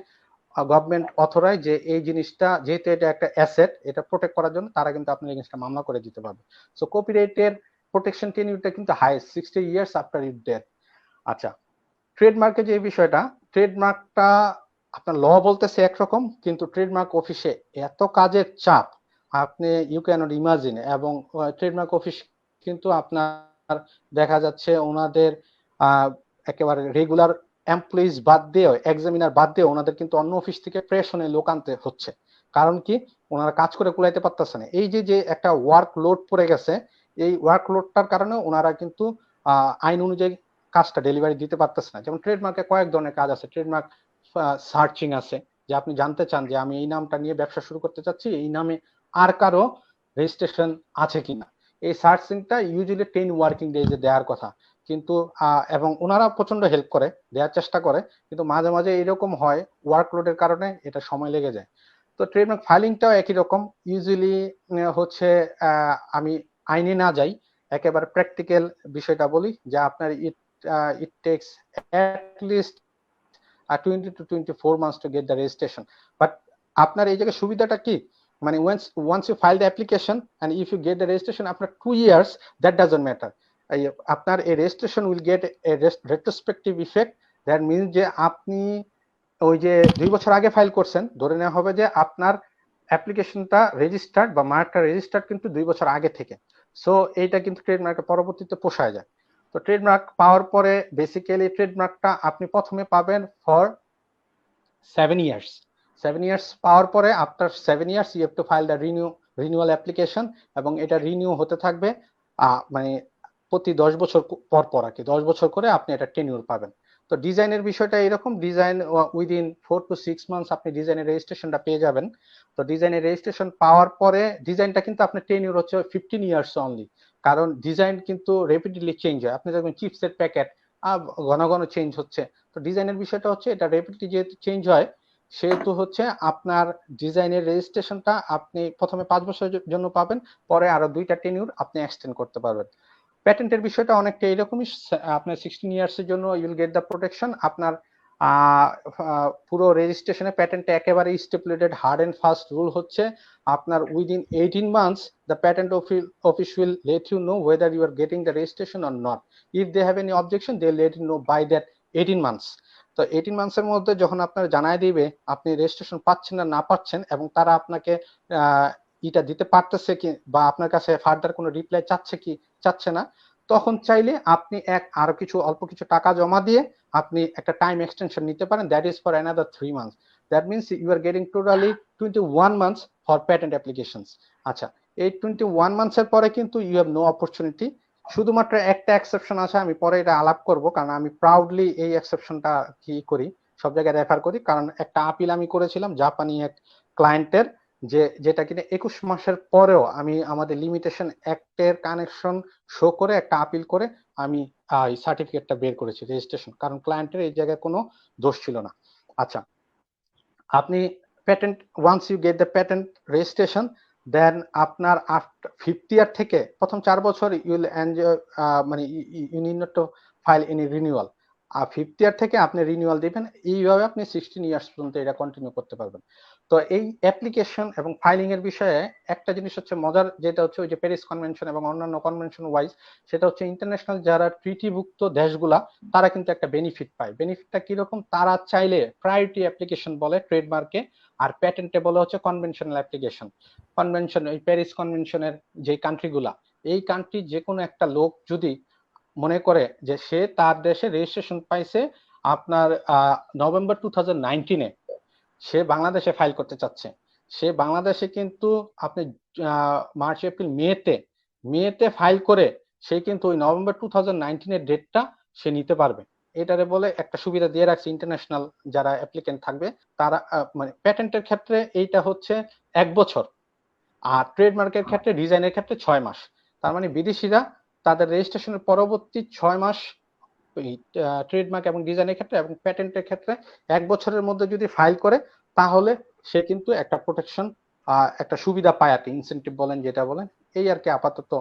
গভর্নমেন্ট অথরাইজ, যে এই জিনিসটা যেহেতু এটা একটা অ্যাসেট, এটা প্রোটেক্ট করার জন্য, তারা কিন্তু আপনার এই জিনিসটা মামলা করে দিতে পারবে। সো কপিরাইটের প্রোটেকশন টেনিউরটা কিন্তু highest 60 years after it death. আচ্ছা, ট্রেডমার্কের যে বিষয়টা, ট্রেডমার্কটা আপনার ল বলতেছে একরকম, কিন্তু ট্রেডমার্ক অফিসে এত কাজের চাপ, আপনি ইউ ক্যান নট ইমাজিন। এবং ট্রেডমার্ক অফিস কিন্তু আপনার দেখা যাচ্ছে ওনাদের একেবারে রেগুলার এমপ্লয়িজ বাদ দিয়ে, এক্সামিনার বাদ দিয়ে, ওনাদের কিন্তু অন্য অফিস থেকে প্রেশনে লোক আনতে হচ্ছে। কারণ কি, ওনারা কাজ করে কুলাইতে পারতেছে না। এই যে যে একটা ওয়ার্ক লোড পড়ে গেছে, এই ওয়ার্ক লোডটার কারণে ওনারা কিন্তু আইন অনুযায়ী কাজটা ডেলিভারি দিতে পারতেছে না। যেমন ট্রেডমার্কে কয়েক ধরনের কাজ আছে। ট্রেডমার্ক সার্চিং আছে, যে আপনি জানতে চান যে আমি এই নামটা নিয়ে ব্যবসা শুরু করতে চাচ্ছি, এই নামে আর কারো রেজিস্ট্রেশন আছে কিনা। এই সার্চিংটা ইউজুয়ালি 10 ওয়ার্কিং ডেজে দেওয়ার কথা, কিন্তু এবং ওনারা প্রচন্ড হেল্প করে, দেওয়ার চেষ্টা করে, কিন্তু মাঝে মাঝে এরকম হয় ওয়ার্কলোডের কারণে এটা সময় লেগে যায়। তো ট্রেডমার্ক ফাইলিংটাও একই রকম। ইউজুয়ালি হচ্ছে আমি আইনে না যাই, একেবারে প্র্যাকটিক্যাল বিষয়টা বলি, যে আপনার it takes at least 20 to 24 months to get the registration. But আপনার এই জায়গায় সুবিধাটা কি, মানে once you file the application and if you get the registration after 2 years, that doesn't matter. আপনার এই registration will get a retrospective effect. That means যে আপনি ওই যে 2 বছর আগে ফাইল করছেন, ধরে নেওয়া হবে যে আপনার অ্যাপ্লিকেশনটা রেজিস্টার্ড বা মার্কটা রেজিস্টার্ড কিন্তু 2 বছর আগে থেকে। সো এইটা কিন্তু ট্রেডমার্কের পরবর্তীতে পোষায় যায়। তো ট্রেডমার্ক পাওয়ার পরে বেসিক্যালি ট্রেডমার্কটা আপনি প্রথমে পাবেন ফর 7 years। 7 years পাওয়ার পরে after 7 years you have to file the renewal application, এবং এটা রিনিউ হতে থাকবে মানে প্রতি 10 বছর পর পর আর কি 10 বছর করে আপনি এটা টেনিউর পাবেন। তো ডিজাইনের বিষয়টা এরকম, ডিজাইন উইদিন 4 to 6 মান্থস আপনি ডিজাইনের রেজিস্ট্রেশনটা পেয়ে যাবেন। তো ডিজাইনের রেজিস্ট্রেশন পাওয়ার পরে ডিজাইনটা কিন্তু আপনার টেনিউর হচ্ছে 15 ইয়ার্স অনলি, কারণ ডিজাইন কিন্তু রেপিডলি চেঞ্জ হয়। আপনি দেখবেন চিপসের প্যাকেট ঘন ঘন চেঞ্জ হচ্ছে। তো ডিজাইনের বিষয়টা হচ্ছে এটা রেপিডলি যেহেতু চেঞ্জ হয়, সেহেতু হচ্ছে আপনার ডিজাইনের রেজিস্ট্রেশনটা আপনি প্রথমে 5 বছরের জন্য পাবেন, পরে আরো 2টা টেনিউর আপনি এক্সটেন্ড করতে পারবেন। প্যাটেন্টের বিষয়টা অনেকটা এরকমই, আপনার 16 ইয়ার্স এর জন্য ইউল গেট দ্য প্রোটেকশন। আপনার পুরো রেজিস্ট্রেশনে প্যাটেন্টে একেবারে stipulated hard and fast rule হচ্ছে আপনার within 18 months the patent office will let you know whether you are getting the registration or not. If they have any objection they let you know by that 18 months. তো 18 months এর মধ্যে যখন আপনার জানায় দিবে আপনি রেজিস্ট্রেশন পাচ্ছেন না পাচ্ছেন, এবং তারা আপনাকে এটা দিতে পারতেছে কি বা আপনার কাছে ফার্দার কোনো রিপ্লাই চাচ্ছে কি চাচ্ছে না, তখন চাইলে আপনি আরো অল্প কিছু টাকা জমা দিয়ে আপনি একটা টাইম এক্সটেনশন নিতে পারেন, that is for another 3 months. That means you are getting totally 21 months for patent applications. আচ্ছা, এই 21 মান্থস এর পরে কিন্তু ইউ হ্যাভ নো অপরচুনিটি। শুধুমাত্র একটা এক্সেপশন আছে, আমি পরে এটা আলাপ করব, কারণ আমি প্রাউডলি এই এক্সেপশনটা কি করি, সব জায়গায় রেফার করি। কারণ একটা আপিল আমি করেছিলাম জাপানি এক ক্লায়েন্টের, যেটা কিনা 21 মাসের পরেও আমি আমাদের লিমিটেশন অ্যাক্টের কানেকশন শো করে একটা আপিল করে আমি এই সার্টিফিকেটটা বের করেছি রেজিস্ট্রেশন, কারণ ক্লায়েন্টের এই জায়গায় কোনো দোষ ছিল না। আচ্ছা, আপনি patent once you get the patent registration, then আপনার আফটার 5th ইয়ার থেকে প্রথম 4 বছর ইউল এনজয়, মানে you need not to file any renewal. আর 5th ইয়ার থেকে আপনি রিনিউয়াল দিবেন, এইভাবে আপনি 16 ইয়ার্স পর্যন্ত এটা কন্টিনিউ করতে পারবেন। তো এই অ্যাপ্লিকেশন এবং ফাইলিং এর বিষয়ে একটা জিনিস হচ্ছে মজার, যেটা হচ্ছে ওই যে প্যারিস কনভেনশন এবং অন্যান্য কনভেনশন ওয়াইজ, সেটা হচ্ছে ইন্টারন্যাশনাল যারা ট্রিটিভুক্ত দেশগুলা তারা কিন্তু একটা বেনিফিট পায়। বেনিফিটটা কিরকম, তারা চাইলে প্রায়োরিটি অ্যাপ্লিকেশন বলে ট্রেডমার্কে, আর প্যাটেন্টে বলে হচ্ছে কনভেনশনাল অ্যাপ্লিকেশন। কনভেনশন ওই প্যারিস কনভেনশনের যে কান্ট্রিগুলা, এই কান্ট্রি যে কোনো একটা লোক যদি মনে করে যে সে তার দেশে রেজিস্ট্রেশন পাইছে আপনার নভেম্বর 2019-এ, সে বাংলাদেশে ফাইল করতে চাচ্ছে, সে বাংলাদেশে কিন্তু আপনি মার্চ এপ্রিল মেতে ফাইল করে সে কিন্তু ওই নভেম্বর 2019-এর ডেটটা সে নিতে পারবে। এটারে বলে একটা সুবিধা দিয়ে রাখছে ইন্টারন্যাশনাল যারা অ্যাপ্লিকেন্ট থাকবে তারা। মানে প্যাটেন্টের ক্ষেত্রে এইটা হচ্ছে 1 বছর, আর ট্রেডমার্কের ক্ষেত্রে ডিজাইনের ক্ষেত্রে 6 মাস। তার মানে বিদেশিরা তাদের রেজিস্ট্রেশনের পরবর্তী 6 মাস ট্রেডমার্ক এবং ডিজাইনের ক্ষেত্রে এবং প্যাটেন্টের ক্ষেত্রে 1 বছরের মধ্যে যদি ফাইল করে, তাহলে সে কিন্তু একটা প্রোটেকশন, একটা সুবিধা পায় আর কি, ইনসেনটিভ বলেন যেটা বলেন, এই আর কি আপাতত।